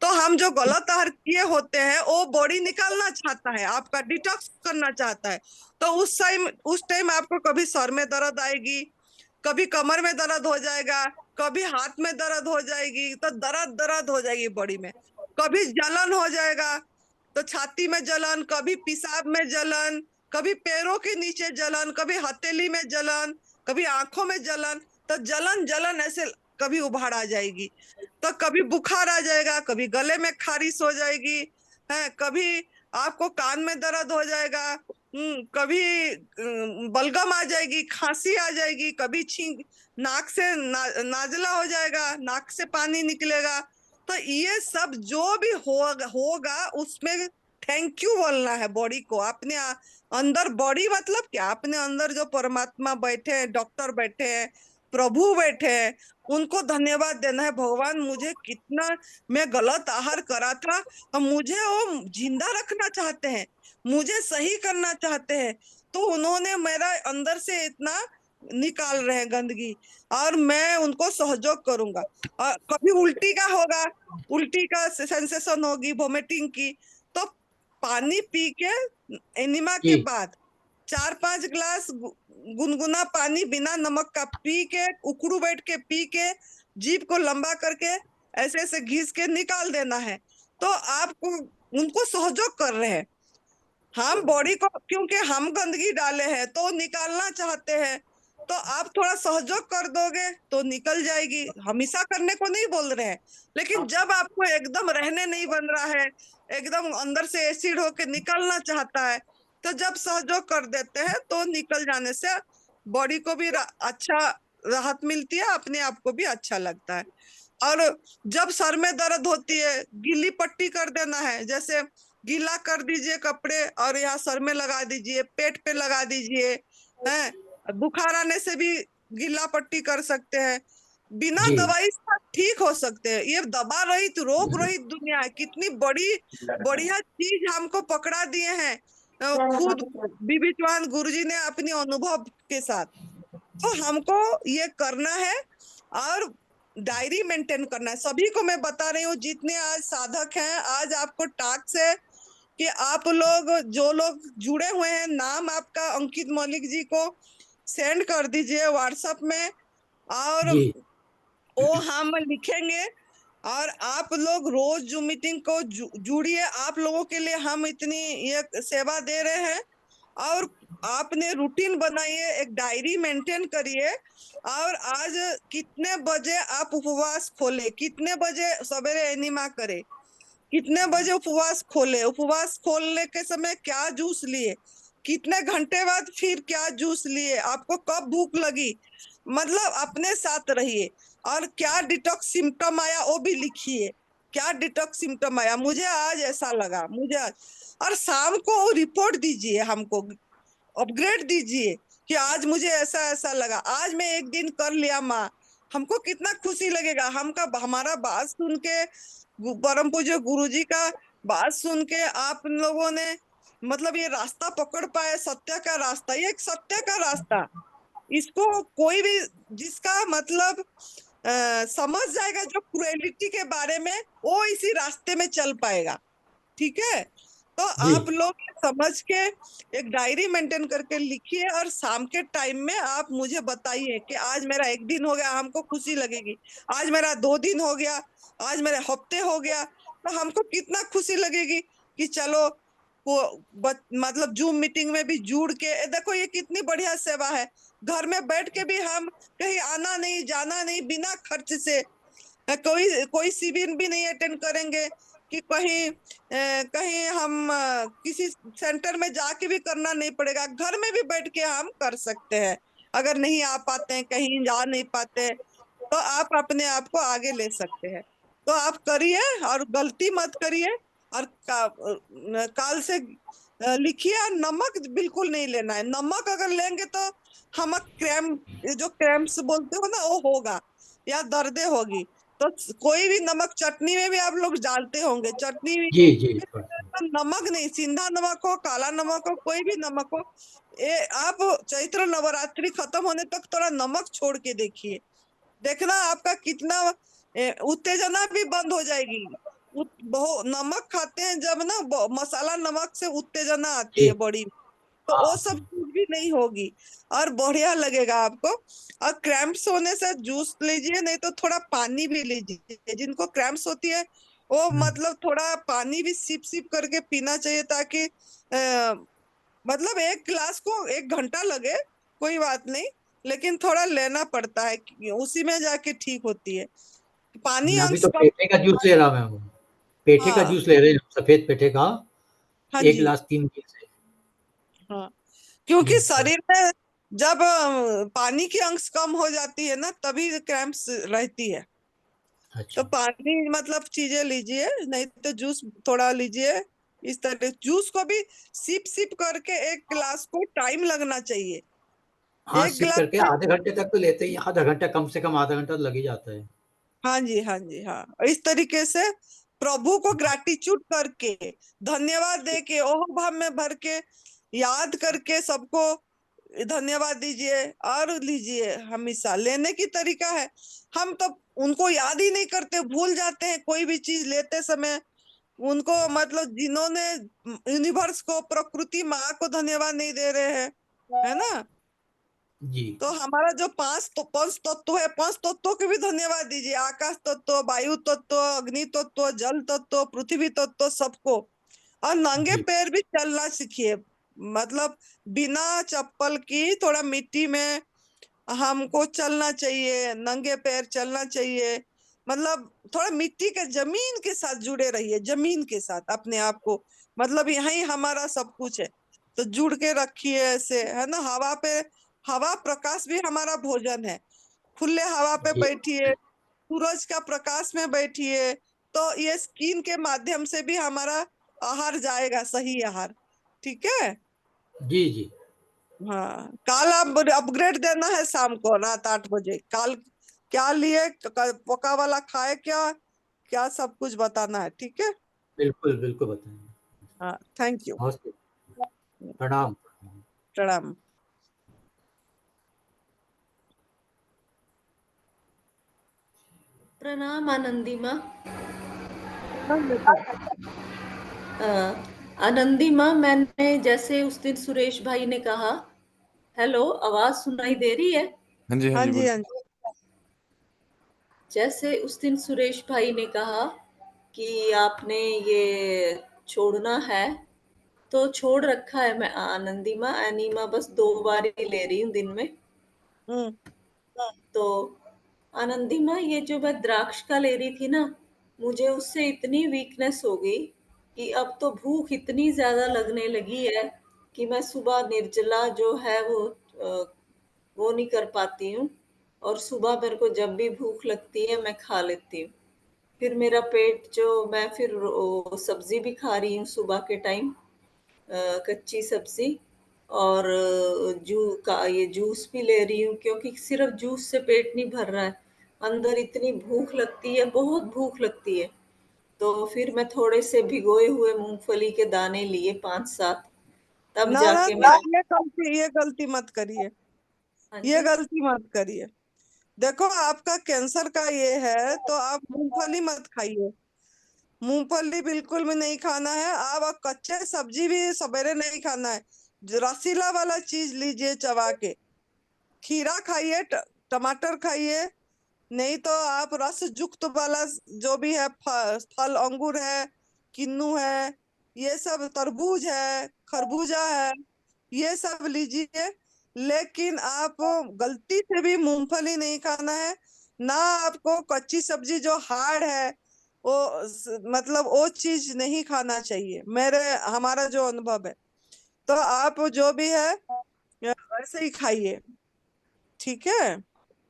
तो हम जो गलत आहार किए होते हैं वो बॉडी निकालना चाहता है, आपका डिटॉक्स करना चाहता है। तो उस टाइम आपको कभी सर में दर्द आएगी, कभी कमर में दर्द हो जाएगा, कभी हाथ में दर्द हो जाएगी, तो दर्द दर्द हो जाएगी बॉडी में, कभी जलन हो जाएगा, तो छाती में जलन, कभी पेशाब में जलन, कभी पैरों के नीचे जलन, कभी हथेली में जलन, कभी आंखों में जलन, तो जलन जलन ऐसे कभी उभार आ जाएगी, तो कभी बुखार आ जाएगा, कभी गले में खारिश हो जाएगी, है, कभी आपको कान में दर्द हो जाएगा, कभी बलगम आ जाएगी, खांसी आ जाएगी, कभी छींक, नाक से नाजला हो जाएगा, नाक से पानी निकलेगा। तो ये सब जो भी होगा उसमें थैंक यू बोलना है बॉडी को, अपने अंदर, बॉडी मतलब क्या, अपने अंदर जो परमात्मा बैठे हैं, डॉक्टर बैठे हैं, प्रभु बैठे हैं, उनको धन्यवाद देना है, भगवान मुझे कितना, मैं गलत आहार करा था, और मुझे वो जिंदा रखना चाहते हैं, मुझे सही करना चाहते हैं, तो उन्होंने मेरा अंदर से इतना निकाल रहे हैं गंदगी, और मैं उनको सहयोग करूंगा। और कभी उल्टी का होगा, उल्टी का सेंसेशन होगी, वोमिटिंग की, तो पानी पी के, एनिमा के जी बाद 4-5 ग्लास गुनगुना पानी बिना नमक का पी के, उकड़ू बैठ के पी के, जीभ को लंबा करके ऐसे ऐसे घिस के निकाल देना है। तो आपको, उनको सहयोग कर रहे हैं हम, बॉडी को, क्योंकि हम गंदगी डाले हैं तो निकालना चाहते हैं, तो आप थोड़ा सहयोग कर दोगे तो निकल जाएगी, हमेशा करने को नहीं बोल रहे हैं, लेकिन जब आपको एकदम रहने नहीं बन रहा है, एकदम अंदर से एसिड होके निकलना चाहता है, तो जब सहयोग कर देते हैं तो निकल जाने से बॉडी को भी अच्छा राहत मिलती है, अपने आप को भी अच्छा लगता है। और जब सर में दर्द होती है, गीली पट्टी कर देना है, जैसे गीला कर दीजिए कपड़े और यहाँ सर में लगा दीजिए, पेट पे लगा दीजिए, हैं, बुखार आने से भी गीला पट्टी कर सकते हैं, बिना जी दवाई से आप ठीक हो सकते हैं। ये दवा रहित, रोग रहित दुनिया है, कितनी बड़ी बढ़िया चीज हमको पकड़ा दिए हैं, खुद बीबी चौहान गुरुजी ने अपनी अनुभव के साथ। तो हमको ये करना है और डायरी मेंटेन करना है। सभी को मैं बता रही हूँ, जितने आज साधक हैं, आज आपको टास्क है कि आप लोग, जो लोग जुड़े हुए हैं, नाम आपका अंकित मलिक जी को सेंड कर दीजिए व्हाट्सएप में, और जी वो हम लिखेंगे, और आप लोग रोज जूम मीटिंग को जुड़िए, आप लोगों के लिए हम इतनी ये सेवा दे रहे हैं, और आपने रूटीन बनाइए, एक डायरी मेंटेन करिए, और आज कितने बजे आप उपवास खोले, कितने बजे सवेरे एनिमा करे, कितने बजे उपवास खोले, उपवास खोलने के समय क्या जूस लिए, कितने घंटे बाद फिर क्या जूस लिए, आपको कब भूख लगी, मतलब अपने साथ रहिए, और क्या डिटॉक्स सिम्टम आया वो भी लिखिए, क्या डिटॉक्स सिम्टम आया, मुझे आज ऐसा लगा, मुझे आज, और शाम को रिपोर्ट दीजिए, हमको अपग्रेड दीजिए कि आज मुझे ऐसा ऐसा लगा, आज मैं एक दिन कर लिया माँ, हमको कितना खुशी लगेगा। हमारा बात सुन के, परम पूज्य गुरुजी का बात सुन के आप लोगों ने मतलब ये रास्ता पकड़ पाए, सत्य का रास्ता, ये एक सत्य का रास्ता। इसको कोई भी जिसका मतलब समझ जाएगा जो क्रुएलिटी के बारे में, वो इसी रास्ते में चल पाएगा। ठीक है, तो जी आप लोग समझ के एक डायरी मेंटेन करके लिखिए, और शाम के टाइम में आप मुझे बताइए कि आज मेरा 1 दिन हो गया, हमको खुशी लगेगी। आज मेरा 2 दिन हो गया, आज मेरे हफ्ते हो गया, तो हमको कितना खुशी लगेगी कि चलो मतलब जूम मीटिंग में भी जुड़ के देखो ये कितनी बढ़िया सेवा है। घर में बैठ के भी हम कहीं आना नहीं जाना नहीं, बिना खर्च से कोई कोई शिविर भी नहीं अटेंड करेंगे कि कहीं हम किसी सेंटर में जाके भी करना नहीं पड़ेगा। घर में भी बैठ के हम कर सकते हैं। अगर नहीं आ पाते हैं, कहीं जा नहीं पाते, तो आप अपने आप को आगे ले सकते हैं। तो आप करिए और गलती मत करिए। और काल से लिखिए, और नमक बिल्कुल नहीं लेना है। नमक अगर लेंगे तो हम क्रैम्प, जो क्रैम्प्स बोलते हो ना, वो होगा या दर्दे होगी। तो कोई भी नमक, चटनी में भी आप लोग डालते होंगे, चटनी जी जी थोड़ा सा। तो नमक नहीं, सिंधा नमक हो, काला नमक हो, कोई भी नमक हो, ये आप चैत्र नवरात्रि खत्म होने तक थोड़ा नमक छोड़ के देखिए। देखना आपका कितना उत्तेजना भी बंद हो जाएगी। बहुत नमक खाते हैं जब ना, मसाला नमक से उत्तेजना आती जी है बॉडी में, तो हाँ वो सब चीज भी नहीं होगी और बढ़िया लगेगा आपको। और क्रैम्प्स होने से जूस लीजिए, नहीं तो थोड़ा पानी भी लीजिए। जिनको क्रैम्प्स होती है वो मतलब थोड़ा पानी भी सिप सिप करके पीना चाहिए, ताकि मतलब 1 गिलास को 1 घंटा लगे, कोई बात नहीं, लेकिन थोड़ा लेना पड़ता है, उसी में जाके ठीक होती है। पानी मैं अभी अंश तो कम। पेठे का जूस ले रहा मैं हूँ। पेठे का हाँ, जूस ले रहे हैं, सफेद पेठे का। हाँ 1 जी, गिलास 3 दिन से। हाँ। क्योंकि तो शरीर में जब पानी की अंश कम हो जाती है ना, तभी क्रैम्प्स रहती है। तो अच्छा। पानी मतलब चीजें लीजिए, नहीं तो जूस थोड़ा लीजिए। इस तरह जूस को भी सिप सिप करके 1 गिलास को टाइम लगना चाहिए। हाँ, एक सिप गिलास करके में आधे घंटे तक तो लेते ही, आधा घंटा, कम से कम आधा घंटा तो लग ही जाता है। हाँ जी, हाँ जी, हाँ। इस तरीके से प्रभु को ग्रैटिट्यूड करके, धन्यवाद दे के, ओह भाव में भर के, याद करके सबको धन्यवाद दीजिए और लीजिए। हमेशा लेने की तरीका है, हम तो उनको याद ही नहीं करते, भूल जाते हैं कोई भी चीज लेते समय। उनको मतलब जिन्होंने यूनिवर्स को, प्रकृति माँ को धन्यवाद नहीं दे रहे हैं, है ना। जी, तो हमारा जो पंच तत्व है, पंच तत्वों के भी धन्यवाद दीजिए। आकाश तत्व, वायु तत्व, अग्नि तत्व, जल तत्व, पृथ्वी तत्व, सबको। और नंगे जी, पैर भी चलना सीखिए, मतलब बिना चप्पल की थोड़ा मिट्टी में हमको चलना चाहिए, नंगे पैर चलना चाहिए। मतलब थोड़ा मिट्टी के, जमीन के साथ जुड़े रहिए, जमीन के साथ अपने आप को, मतलब यही हमारा सब कुछ है। तो जुड़ के रखिए ऐसे, है ना। हवा पे, हवा प्रकाश भी हमारा भोजन है। खुले हवा पे जी, बैठिए, सूरज का प्रकाश में बैठिए, तो ये स्किन के माध्यम से भी हमारा आहार जाएगा, सही आहार। ठीक है। जी, जी। हाँ, काल आप अपग्रेड देना है शाम को रात 8 बजे। काल क्या लिए, पका वाला खाए क्या, क्या सब कुछ बताना है। ठीक है। बिल्कुल, बिल्कुल बताएँगे। हाँ, थैंक यू। नमस्ते, प्रणाम। प्रणाम। प्रणाम आनंदी माँ। प्रणाम बेटा। आनंदी माँ, मैंने जैसे उस दिन सुरेश भाई ने कहा, हेलो, आवाज सुनाई दे रही है? हाँ जी, हाँ हाँ जी, जी, बोलिए। हाँ जी। जैसे उस दिन सुरेश भाई ने कहा कि आपने ये छोड़ना है, तो छोड़ रखा है मैं आनंदी माँ। एनीमा बस 2 बार ही ले रही हूँ दिन में। हम्म। तो आनंदी माँ, ये जो मैं द्राक्ष का ले रही थी ना, मुझे उससे इतनी वीकनेस हो गई कि अब तो भूख इतनी ज्यादा लगने लगी है कि मैं सुबह निर्जला जो है वो नहीं कर पाती हूँ। और सुबह मेरे को जब भी भूख लगती है मैं खा लेती हूँ। फिर मेरा पेट जो, मैं फिर सब्जी भी खा रही हूँ सुबह के टाइम, कच्ची सब्जी। और जू का ये जूस भी ले रही हूँ, क्योंकि सिर्फ जूस से पेट नहीं भर रहा है। अंदर इतनी भूख लगती है, बहुत भूख लगती है। तो फिर मैं थोड़े से भिगोए हुए मूंगफली के दाने लिए 5-7, तब ना ना जाके ना, मेरा। ये गलती मत करिए, हाँ ये जी। गलती मत करिए। देखो आपका कैंसर का ये है तो आप मूंगफली मत खाइए, मूंगफली बिल्कुल भी नहीं खाना है। आप कच्चे सब्जी भी सवेरे नहीं खाना है, रसीला वाला चीज लीजिए चबा के। खीरा खाइए, टमाटर खाइए, नहीं तो आप रस युक्त वाला जो भी है, फल अंगूर है, किन्नू है, ये सब, तरबूज है, खरबूजा है, ये सब लीजिए। लेकिन आप गलती से भी मूंगफली नहीं खाना है। ना आपको कच्ची सब्जी जो हार्ड है वो मतलब वो चीज नहीं खाना चाहिए, मेरे हमारा जो अनुभव है। तो आप जो भी है वैसे ही खाइए, ठीक है।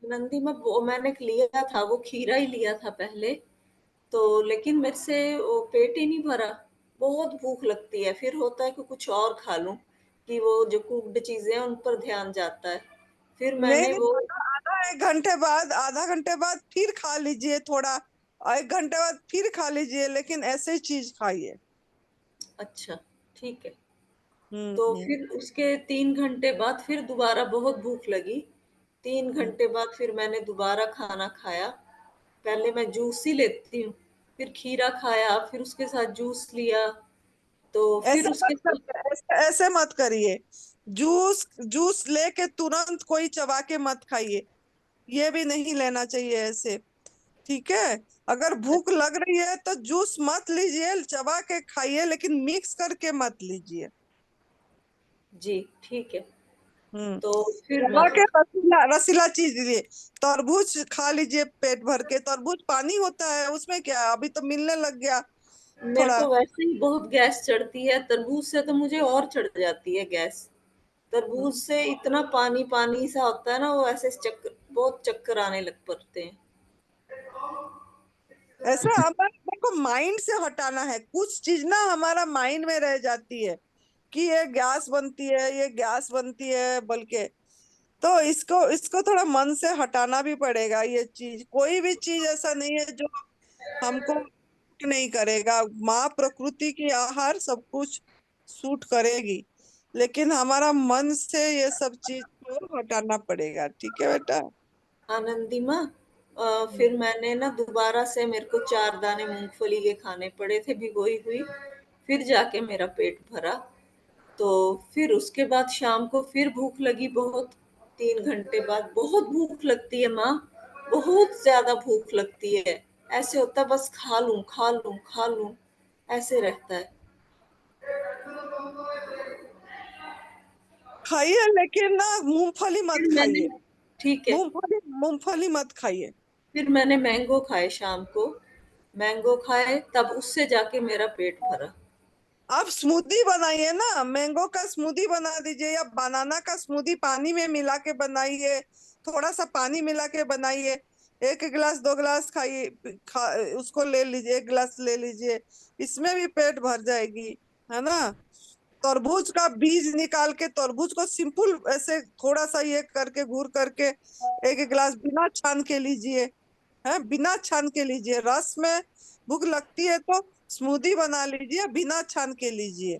नंदी में वो मैंने लिया था, वो खीरा ही लिया था पहले। तो लेकिन मेरे से वो पेट ही नहीं भरा, बहुत भूख लगती है। फिर होता है कि कुछ और खा लूं, कि वो जो कुक्ड चीजें हैं उन पर ध्यान जाता है। फिर नहीं मैंने नहीं, वो। आधा घंटे बाद फिर खा लीजिए थोड़ा, 1 घंटे बाद फिर खा लीजिए, लेकिन ऐसे ही चीज खाइए। अच्छा, ठीक है। हम्म तो हम्म फिर उसके 3 घंटे बाद फिर दोबारा बहुत भूख लगी। तीन हम्म। घंटे बाद फिर मैंने दोबारा खाना खाया। पहले मैं जूस ही लेती हूँ, फिर खीरा खाया, फिर उसके साथ जूस लिया। तो फिर ऐसे उसके मत साथ। करिए, ऐसे मत करिए। जूस जूस लेके तुरंत कोई चबा के मत खाइए, ये भी नहीं लेना चाहिए ऐसे, ठीक है। अगर भूख लग रही है तो जूस मत लीजिए, चबा के खाइए, लेकिन मिक्स करके मत लीजिए। जी, ठीक है। हम्म। तो फिर मैं। चबा के रसीला रसीला चीज लीजिए। तरबूज खा लीजिए पेट भर के, तरबूज पानी होता है उसमें क्या है, अभी तो मिलने लग गया मेरे थोड़ा। को वैसे ही बहुत गैस चढ़ती है, तरबूज से तो मुझे और चढ़ जाती है गैस। तरबूज से इतना पानी पानी सा होता है ना, वो ऐसे चक्कर, बहुत चक्कर आने लग पड़ते हैं। ऐसा हमारे को माइंड से हटाना है, कुछ चीज ना हमारा माइंड में रह जाती है कि ये गैस बनती है, ये गैस बनती है बल्कि। तो इसको इसको थोड़ा मन से हटाना भी पड़ेगा। ये चीज, कोई भी चीज ऐसा नहीं है जो हमको सूट नहीं करेगा। माँ प्रकृति की आहार सब कुछ सूट करेगी, लेकिन हमारा मन से ये सब चीज को हटाना पड़ेगा, ठीक है बेटा। आनंदी माँ, फिर मैंने ना दोबारा से, मेरे को 4 दाने मूंगफली के खाने पड़े थे भिगोई हुई। फिर जाके मेरा पेट भरा। तो फिर उसके बाद शाम को फिर भूख लगी बहुत। 3 घंटे बाद बहुत भूख लगती है माँ, बहुत ज्यादा भूख लगती है। ऐसे होता है बस खा लूं खा लूं खा लूं, ऐसे रहता है। खाइए, लेकिन ना मूंगफली फिर मत मैंने। खाइए। ठीक है। मूंगफली मत खाइए। फिर मैंने मैंगो खाए शाम को। मैंगो खाए तब उससे जाके मेरा पेट भरा। आप स्मूदी बनाइए ना, मैंगो का स्मूदी बना दीजिए, या बनाना का स्मूदी पानी में मिला के बनाइए, थोड़ा सा पानी मिला के बनाइए। 1 गिलास 2 गिलास खाइए, उसको ले लीजिए, 1 गिलास ले लीजिए, इसमें भी पेट भर जाएगी, है ना। तरबूज का बीज निकाल के तरबूज को सिंपल ऐसे थोड़ा सा ये करके घूर करके 1 गिलास बिना छान के लीजिए, है, बिना छान के लीजिए। रस में भूख लगती है तो स्मूदी बना लीजिए, बिना छान के लीजिए।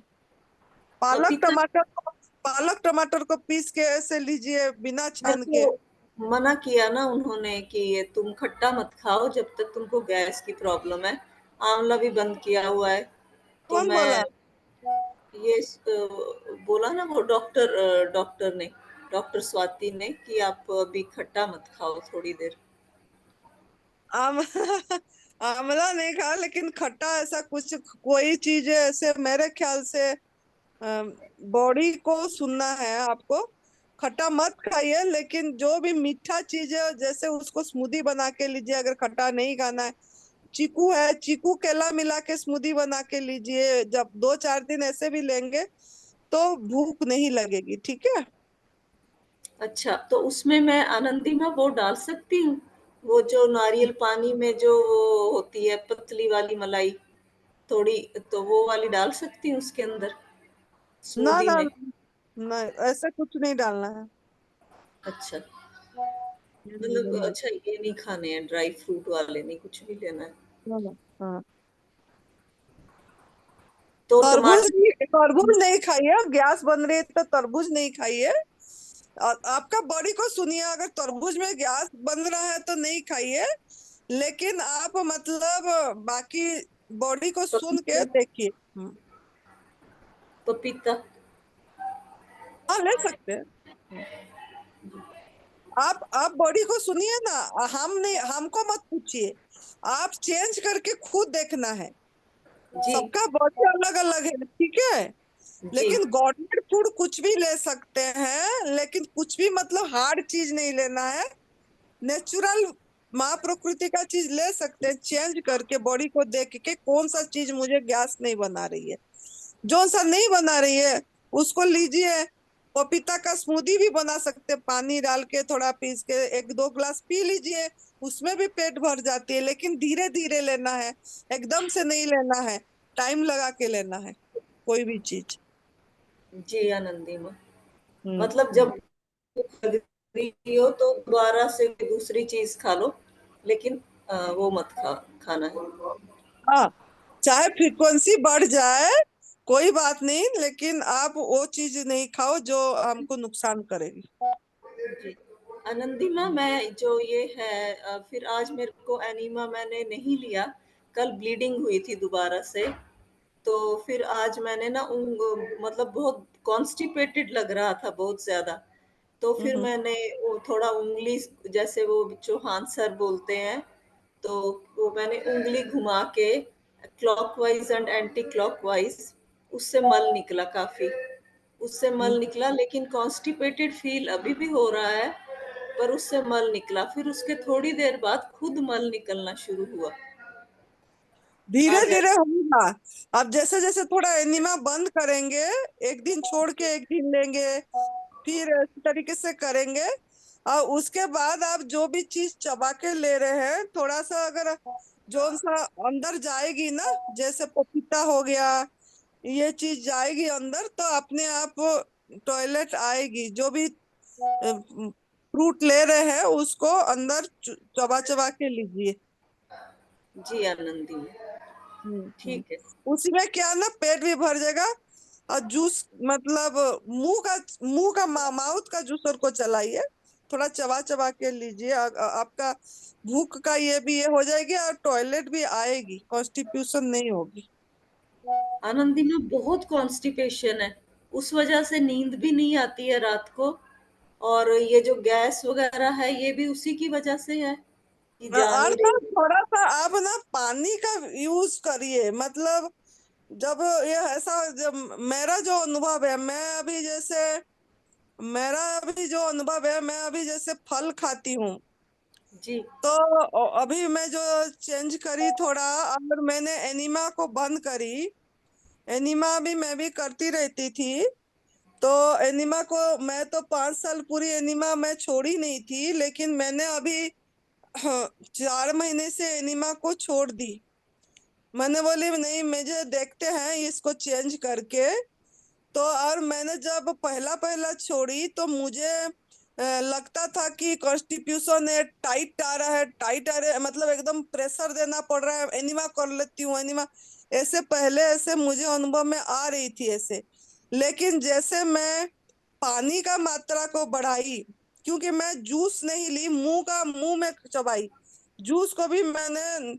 पालक पपीता। टमाटर को पालक टमाटर को पीस के ऐसे लीजिए बिना मेरे छान के। को मना किया ना उन्होंने कि ये तुम खट्टा मत खाओ जब तक तुमको गैस की प्रॉब्लम है। आंवला भी बंद किया हुआ है। तो कौन मैं बोला? ये बोला ना वो डॉक्टर ने, डॉक्टर स्वाति ने, कि आप अभी खट्टा मत खाओ थोड़ी देर। आम आंवला नहीं खा, लेकिन खट्टा ऐसा कुछ कोई चीज है ऐसे मेरे ख्याल से बॉडी को सुनना है आपको। खट्टा मत खाइए, लेकिन जो भी मीठा चीज है जैसे उसको स्मूदी बना के लीजिए, अगर खट्टा नहीं खाना है। चीकू है, चीकू केला मिला के स्मूदी बना के लीजिए, जब 2-4 दिन ऐसे भी लेंगे तो भूख नहीं लगेगी, ठीक है। अच्छा, तो उसमें मैं आनंदी में वो डाल सकती हूँ, वो जो नारियल पानी में जो वो होती है पतली वाली मलाई, थोड़ी, तो वो वाली डाल सकती हूँ उसके अंदर, ना स्मूदी ना में। ना, ऐसा कुछ नहीं डालना है। अच्छा। मतलब अच्छा ये नहीं खाने हैं, ड्राई फ्रूट वाले नहीं कुछ भी लेना है। हाँ, हाँ। तो तरबूज टमाटर तरबूज नहीं खाइए, गैस बन रही है तो तरबूज नहीं खाइए। और आपका बॉडी को सुनिए, अगर तरबूज में गैस बन रहा है तो नहीं खाइए, लेकिन आप मतलब बाकी बॉडी को सुन के पपीता देखिए। पपीता हाँ, ले सकते हैं। हम्म। आप बॉडी को सुनिए ना, हम नहीं, हमको मत पूछिए, आप चेंज करके खुद देखना है। जी सबका बॉडी अलग अलग है, ठीक है। जी लेकिन गवर्नमेंट फूड कुछ भी ले सकते हैं, लेकिन कुछ भी मतलब हार्ड चीज नहीं लेना है। नेचुरल माँ प्रकृति का चीज ले सकते हैं, चेंज करके बॉडी को देख के कौन सा चीज मुझे गैस नहीं बना रही है, जो सा नहीं बना रही है उसको लीजिए। पपीता का स्मूदी भी बना सकते हैं, पानी डाल के थोड़ा पीस के 1-2 ग्लास पी लीजिए, उसमें भी पेट भर जाती है। लेकिन धीरे धीरे लेना है, एकदम से नहीं लेना है, टाइम लगा के लेना है कोई भी चीज। जी आनंदी माँ, हम्म। मतलब जब भूख लग रही हो तो दोबारा से दूसरी चीज खा लो, लेकिन वो मत खाना है। हाँ, चाहे फ्रीक्वेंसी बढ़ जाए कोई बात नहीं, लेकिन आप वो चीज नहीं खाओ जो हमको नुकसान करेगी। जी आनंदी माँ, मैं जो ये है फिर आज मेरे को एनीमा मैंने नहीं लिया, कल ब्लीडिंग हुई थी दोबारा से, तो फिर आज मैंने ना मतलब बहुत कॉन्स्टिपेटेड लग रहा था बहुत ज्यादा, तो फिर हम्म। मैंने वो थोड़ा उंगली, जैसे वो चौहान सर बोलते हैं, तो वो मैंने उंगली घुमा के क्लॉकवाइज एंड एंटी क्लॉकवाइज, उससे मल निकला काफी, उससे हम्म। मल निकला, लेकिन कॉन्स्टिपेटेड फील अभी भी हो रहा है, पर उससे मल निकला, फिर उसके थोड़ी देर बाद खुद मल निकलना शुरू हुआ। धीरे आज धीरे होगा। अब जैसे जैसे थोड़ा एनिमा बंद करेंगे, एक दिन छोड़ के एक दिन लेंगे, फिर इस तरीके से करेंगे। और उसके बाद आप जो भी चीज चबा के ले रहे हैं, थोड़ा सा अगर जो सा अंदर जाएगी ना, जैसे पपीता हो गया, ये चीज जाएगी अंदर तो अपने आप टॉयलेट आएगी। जो भी फ्रूट ले रहे हैं उसको अंदर चबा चबा के लीजिए। जी आनंदी, हम्म। ठीक है। उसी में क्या ना, पेट भी भर जाएगा। और जूस मतलब मुंह का माउथ का जूसर को चलाइए, थोड़ा चबा चबा के लीजिए। आपका भूख का ये भी ये हो जाएगी और टॉयलेट भी आएगी, कॉन्स्टिट्यूशन नहीं होगी। आनंदी में बहुत कॉन्स्टिपेशन है, उस वजह से नींद भी नहीं आती है रात को, और ये जो गैस वगैरह है ये भी उसी की वजह से है कि जा और नहीं ना रही। थोड़ा सा आप ना पानी का यूज करिए, मतलब जब ये ऐसा, जब मेरा जो अनुभव है, मैं अभी जैसे मेरा अभी जो अनुभव है, मैं अभी जैसे फल खाती हूँ, जी तो अभी मैं जो चेंज करी थोड़ा, अगर मैंने एनिमा को बंद करी, एनिमा भी मैं भी करती रहती थी, तो एनिमा को मैं तो 5 साल पूरी एनिमा मैं छोड़ी नहीं थी, लेकिन मैंने अभी 4 महीने से एनिमा को छोड़ दी। मैंने बोली नहीं, मुझे देखते हैं इसको चेंज करके। तो और मैंने जब पहला पहला छोड़ी तो मुझे लगता था कि कॉन्स्टिट्यूशन है, टाइट आ रहा है, टाइट आ रहा है, मतलब एकदम प्रेशर देना पड़ रहा है, एनिमा कर लेती हूँ एनिमा, ऐसे पहले ऐसे मुझे अनुभव में आ रही थी ऐसे। लेकिन जैसे मैं पानी का मात्रा को बढ़ाई, क्योंकि मैं जूस नहीं ली, मुंह में चबाई, जूस को भी मैंने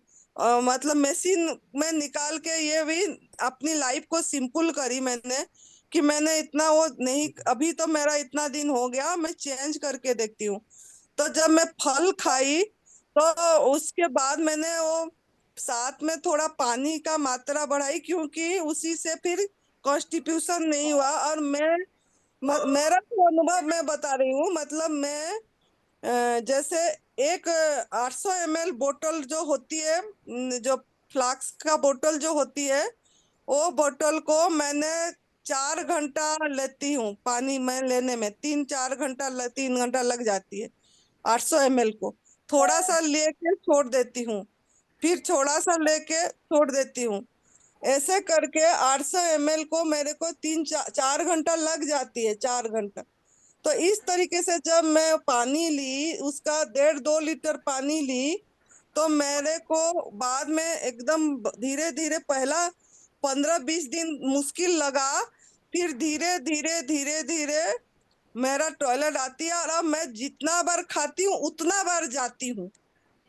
मतलब मशीन में निकाल के ये भी अपनी लाइफ को सिंपल करी मैंने, कि मैंने इतना वो नहीं, अभी तो मेरा इतना दिन हो गया, मैं चेंज करके देखती हूँ। तो जब मैं फल खाई तो उसके बाद मैंने वो साथ में थोड़ा पानी का मात्रा बढ़ाई, क्योंकि उसी से फिर कॉन्स्टिट्यूशन नहीं हुआ। और मेरा तो अनुभव मैं बता रही हूँ, मतलब मैं जैसे एक 800 ml बोतल जो होती है, जो फ्लास्क का बोतल जो होती है, वो बोतल को मैंने 4 घंटा लेती हूँ, पानी में लेने में 3 घंटा लग जाती है। 800 ml को थोड़ा सा लेके छोड़ देती हूँ, फिर थोड़ा सा लेके छोड़ देती हूँ, ऐसे करके 800 ml को मेरे को 3-4 घंटा लग जाती है, 4 घंटा। तो इस तरीके से जब मैं पानी ली, उसका 1.5-2 लीटर पानी ली, तो मेरे को बाद में एकदम धीरे धीरे पहला 15-20 दिन मुश्किल लगा, फिर धीरे धीरे धीरे धीरे मेरा टॉयलेट आती है, और अब मैं जितना बार खाती हूँ उतना बार जाती हूँ।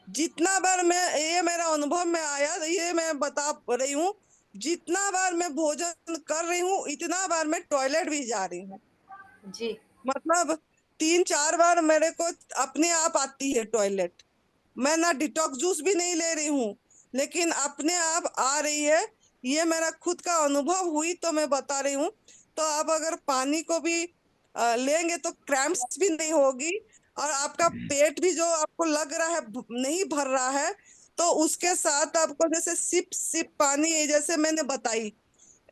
जितना बार मैं, ये मेरा अनुभव में आया, ये मैं बता रही हूँ, जितना बार मैं भोजन कर रही हूँ इतना बार मैं टॉयलेट भी जा रही हूँ। जी मतलब 3-4 बार मेरे को अपने आप आती है टॉयलेट। मैं ना डिटॉक्स जूस भी नहीं ले रही हूँ, लेकिन अपने आप आ रही है। ये मेरा खुद का अनुभव हुई तो मैं बता रही हूँ। तो आप अगर पानी को भी लेंगे तो क्रैम्प्स भी नहीं होगी, और आपका पेट भी जो आपको लग रहा है नहीं भर रहा है, तो उसके साथ आपको जैसे सिप सिप पानी, जैसे मैंने बताई,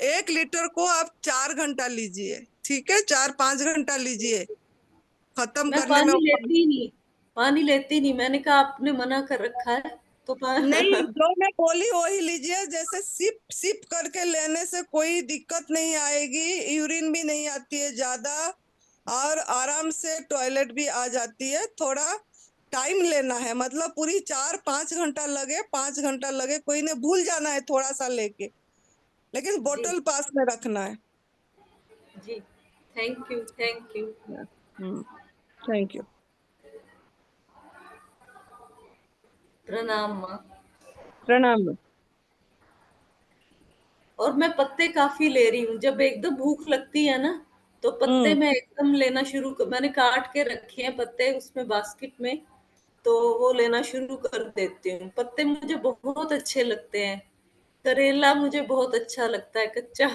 1 लीटर को आप 4 घंटा लीजिए, ठीक है, 4-5 घंटा लीजिए खत्म मैं करने में। पानी लेती ही नहीं, पानी लेती नहीं, मैंने कहा आपने मना कर रखा है तो नहीं, जो मैं बोली वही लीजिए, जैसे सिप सिप करके लेने से कोई दिक्कत नहीं आएगी, यूरिन भी नहीं आती है ज्यादा, और आराम से टॉयलेट भी आ जाती है। थोड़ा टाइम लेना है, मतलब पूरी 4-5 घंटा लगे, 5 घंटा लगे, कोई ने भूल जाना है थोड़ा सा लेके, लेकिन जी बोतल पास में रखना है। जी, thank you thank you. Thank you. प्रणाम माँ। प्रणाम। और मैं पत्ते काफी ले रही हूँ, जब एकदम भूख लगती है ना तो पत्ते हम्म। मैं एकदम लेना मैंने काट के रखे हैं पत्ते उसमें बास्केट में, तो वो लेना शुरू कर देती हूँ। पत्ते मुझे बहुत अच्छे लगते हैं। करेला मुझे बहुत अच्छा लगता है कच्चा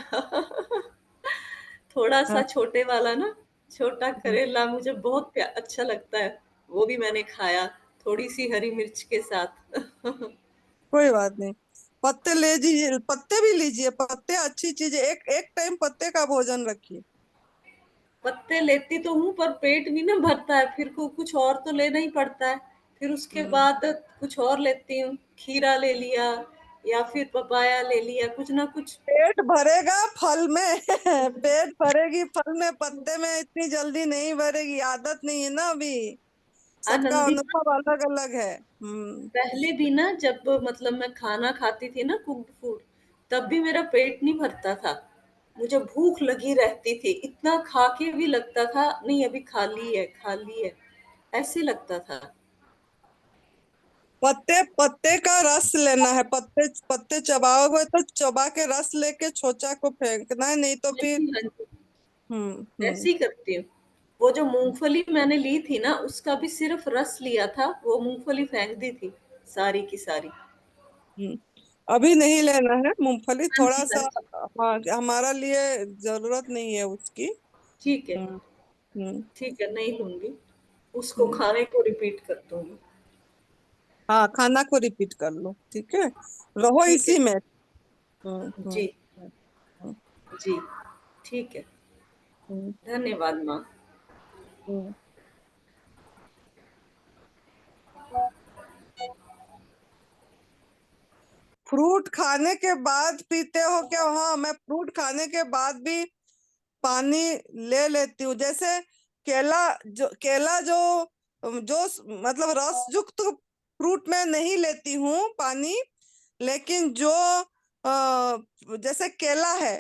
थोड़ा सा हाँ, छोटे वाला ना, छोटा करेला मुझे बहुत अच्छा लगता है। वो भी मैंने खाया थोड़ी सी हरी मिर्च के साथ कोई बात नहीं, पत्ते ले लीजिए, पत्ते भी लीजिए, पत्ते अच्छी चीज है। एक एक टाइम पत्ते का भोजन रखिए। पत्ते लेती तो हूँ पर पेट नहीं ना भरता है, फिर को कुछ और तो लेना ही पड़ता है। फिर उसके हम्म। बाद कुछ और लेती हूँ, खीरा ले लिया या फिर पपाया ले लिया, कुछ ना कुछ। पेट भरेगा फल में पेट भरेगी फल में, पत्ते में इतनी जल्दी नहीं भरेगी, आदत नहीं है ना अभी, सबका आनंदी, अनुभव अलग अलग है। हम्म। पहले भी ना जब मतलब मैं खाना खाती थी ना कुक्ड फूड, तब भी मेरा पेट नहीं भरता था। मुझे भूख लगी रहती थी, इतना खा के भी लगता था नहीं अभी खाली है खाली है, ऐसे लगता था। पत्ते पत्ते का रस लेना है, पत्ते पत्ते चबाओगे तो चबा के रस लेके छोचा को फेंकना है, नहीं तो हाँ फिर। जी हाँ जी, हम्म। ऐसे ही करती हूँ। वो जो मूंगफली मैंने ली थी ना उसका भी सिर्फ रस लिया था, वो मूंगफली फेंक दी थी सारी की सारी। हम्म। अभी नहीं लेना है मूंगफली, हाँ थोड़ा जी हाँ सा। जी, हाँ, हमारा लिए जरूरत नहीं है उसकी। ठीक है हम्म। हम्म। ठीक है, नहीं लूंगी, उसको हम्म। खाने को रिपीट कर दूंगी। हाँ, खाना को रिपीट कर लो, ठीक है, रहो ठीक है इसी में। हम्म। हम्म। जी हम्म। जी, ठीक है, हम्म। धन्यवाद माँ। हम्म। फ्रूट खाने के बाद पीते हो क्या? हाँ, मैं फ्रूट खाने के बाद भी पानी ले लेती हूँ। जैसे केला जो जो मतलब रस युक्त फ्रूट में नहीं लेती हूँ पानी, लेकिन जो जैसे केला है,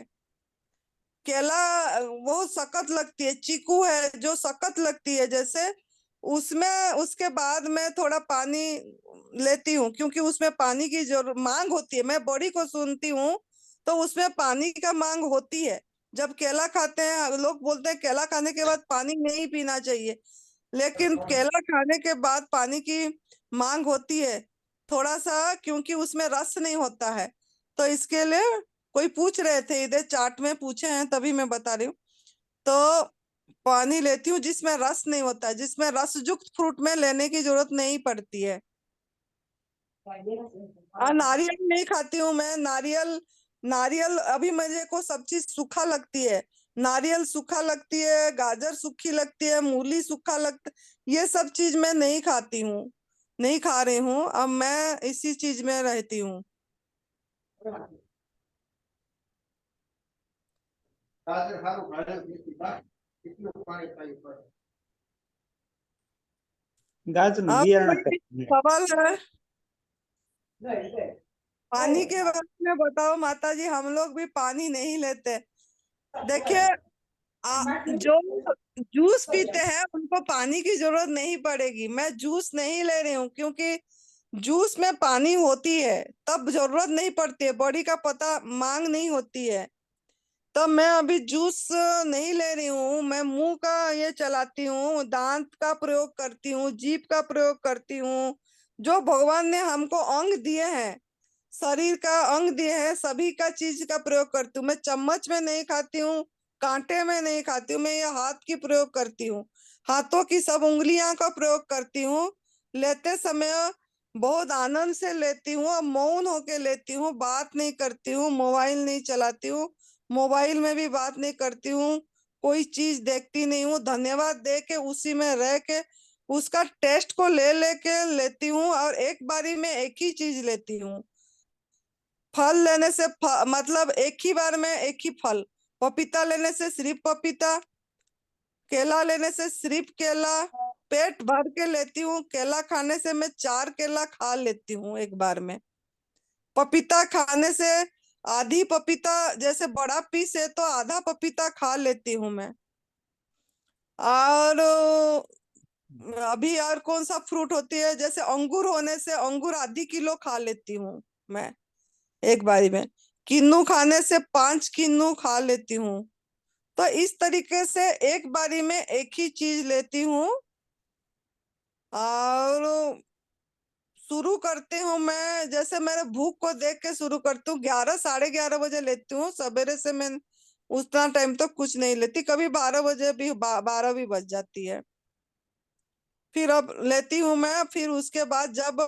केला वो सख्त लगती है, चीकू है जो सख्त लगती है, जैसे उसमें उसके बाद मैं थोड़ा पानी लेती हूँ, क्योंकि उसमें पानी की जो मांग होती है, मैं बॉडी को सुनती हूँ तो उसमें पानी का मांग होती है। जब केला खाते हैं, लोग बोलते हैं केला खाने के बाद पानी नहीं पीना चाहिए, लेकिन केला खाने के बाद पानी की मांग होती है थोड़ा सा, क्योंकि उसमें रस नहीं होता है। तो इसके लिए कोई पूछ रहे थे, इधर चार्ट में पूछे हैं तभी मैं बता रही हूँ। तो पानी लेती हूँ जिसमें रस नहीं होता है, जिसमें रस युक्त फ्रूट में लेने की जरूरत नहीं पड़ती है। नारियल नहीं खाती हूँ मैं, नारियल नारियल अभी मुझे को सब चीज सूखा लगती है। नारियल सूखा लगती है, गाजर सूखी लगती है, मूली सूखा लगता, ये सब चीज मैं नहीं खाती हूँ, नहीं खा रही हूँ, अब मैं इसी चीज में रहती हूँ। गाज अब बिया कोई सवाल है पानी के बारे में? बताओ माता जी, हम लोग भी पानी नहीं लेते। देखिए, जो जूस पीते हैं उनको पानी की जरूरत नहीं पड़ेगी। मैं जूस नहीं ले रही हूँ क्योंकि जूस में पानी होती है, तब जरूरत नहीं पड़ती है, बॉडी का पता मांग नहीं होती है। तब मैं अभी जूस नहीं ले रही हूँ। मैं मुंह का ये चलाती हूँ, दांत का प्रयोग करती हूँ, जीभ का प्रयोग करती हूँ। जो भगवान ने हमको अंग दिए हैं, शरीर का अंग दिए हैं, सभी का चीज का प्रयोग करती हूँ। मैं चम्मच में नहीं खाती हूँ, कांटे में नहीं खाती हूँ, मैं ये हाथ की प्रयोग करती हूँ। हाथों की सब उंगलियां का प्रयोग करती हूँ। लेते समय बहुत आनंद से लेती हूँ, और मौन होके लेती हूँ, बात नहीं करती हूँ, मोबाइल नहीं चलाती हूँ, मोबाइल में भी बात नहीं करती हूँ, कोई चीज देखती नहीं हूँ। धन्यवाद दे के उसी में रह के उसका टेस्ट को ले लेके लेती हूँ, और एक बारी में एक ही चीज लेती हूँ। फल लेने से मतलब एक ही बार में एक ही फल। पपीता लेने से सिर्फ पपीता, केला लेने से सिर्फ केला, पेट भर के लेती हूँ। केला खाने से मैं 4 केला खा लेती हूँ एक बार में। पपीता खाने से आधी पपीता, जैसे बड़ा पीस है तो आधा पपीता खा लेती हूँ मैं। और अभी और कौन सा फ्रूट होती है, जैसे अंगूर होने से अंगूर आधी किलो खा लेती हूँ मैं एक बारी में। किन्नू खाने से 5 किन्नू खा लेती हूँ। तो इस तरीके से एक बारी में एक ही चीज लेती हूँ। और शुरू करती हूँ मैं, जैसे मेरे भूख को देख के शुरू करती हूँ। 11 साढ़े 11 बजे लेती हूँ। सवेरे से मैं उतना टाइम तक कुछ नहीं लेती, कभी 12 बजे भी 12 भी बज जाती है। फिर अब लेती हूँ मैं। फिर उसके बाद जब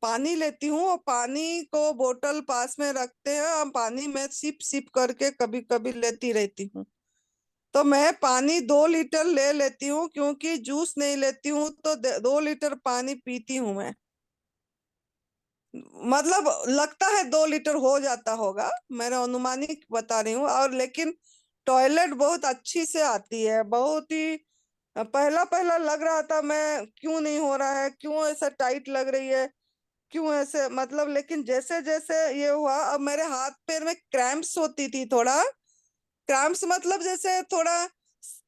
पानी लेती हूँ, और पानी को बोतल पास में रखते हैं, और पानी में सिप सिप करके कभी कभी लेती रहती हूँ। तो मैं पानी 2 लीटर ले लेती हूँ, क्योंकि जूस नहीं लेती हूँ तो 2 लीटर पानी पीती हूँ मैं। मतलब लगता है 2 लीटर हो जाता होगा, मेरा अनुमानिक बता रही हूँ। और लेकिन टॉयलेट बहुत अच्छी से आती है, बहुत ही। पहला पहला लग रहा था मैं क्यों नहीं हो रहा है, क्यों ऐसा टाइट लग रही है, क्यों ऐसे, मतलब। लेकिन जैसे जैसे ये हुआ, अब मेरे हाथ पैर में क्रैम्प्स होती थी थोड़ा। क्रैम्प्स मतलब जैसे थोड़ा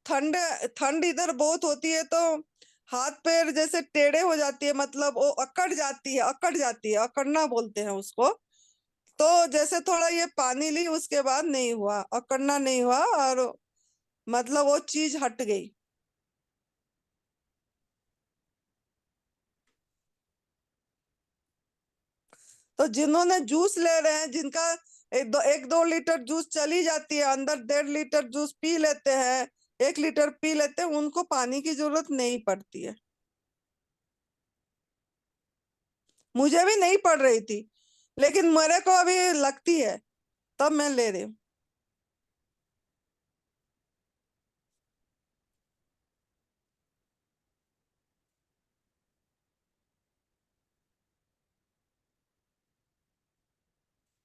ठंड ठंड इधर बहुत होती है, तो हाथ पैर जैसे टेढ़े हो जाती है, मतलब वो अकड़ जाती है, अकड़ना बोलते हैं उसको। तो जैसे थोड़ा ये पानी ली, उसके बाद नहीं हुआ, अकड़ना नहीं हुआ, और मतलब वो चीज हट गई। तो जिन्होंने जूस ले रहे हैं, जिनका 1-2 लीटर जूस चली जाती है अंदर, 1.5 लीटर जूस पी लेते हैं, 1 लीटर पी लेते हैं, उनको पानी की जरूरत नहीं पड़ती है। मुझे भी नहीं पड़ रही थी, लेकिन मेरे को अभी लगती है, तब मैं ले रही हूँ।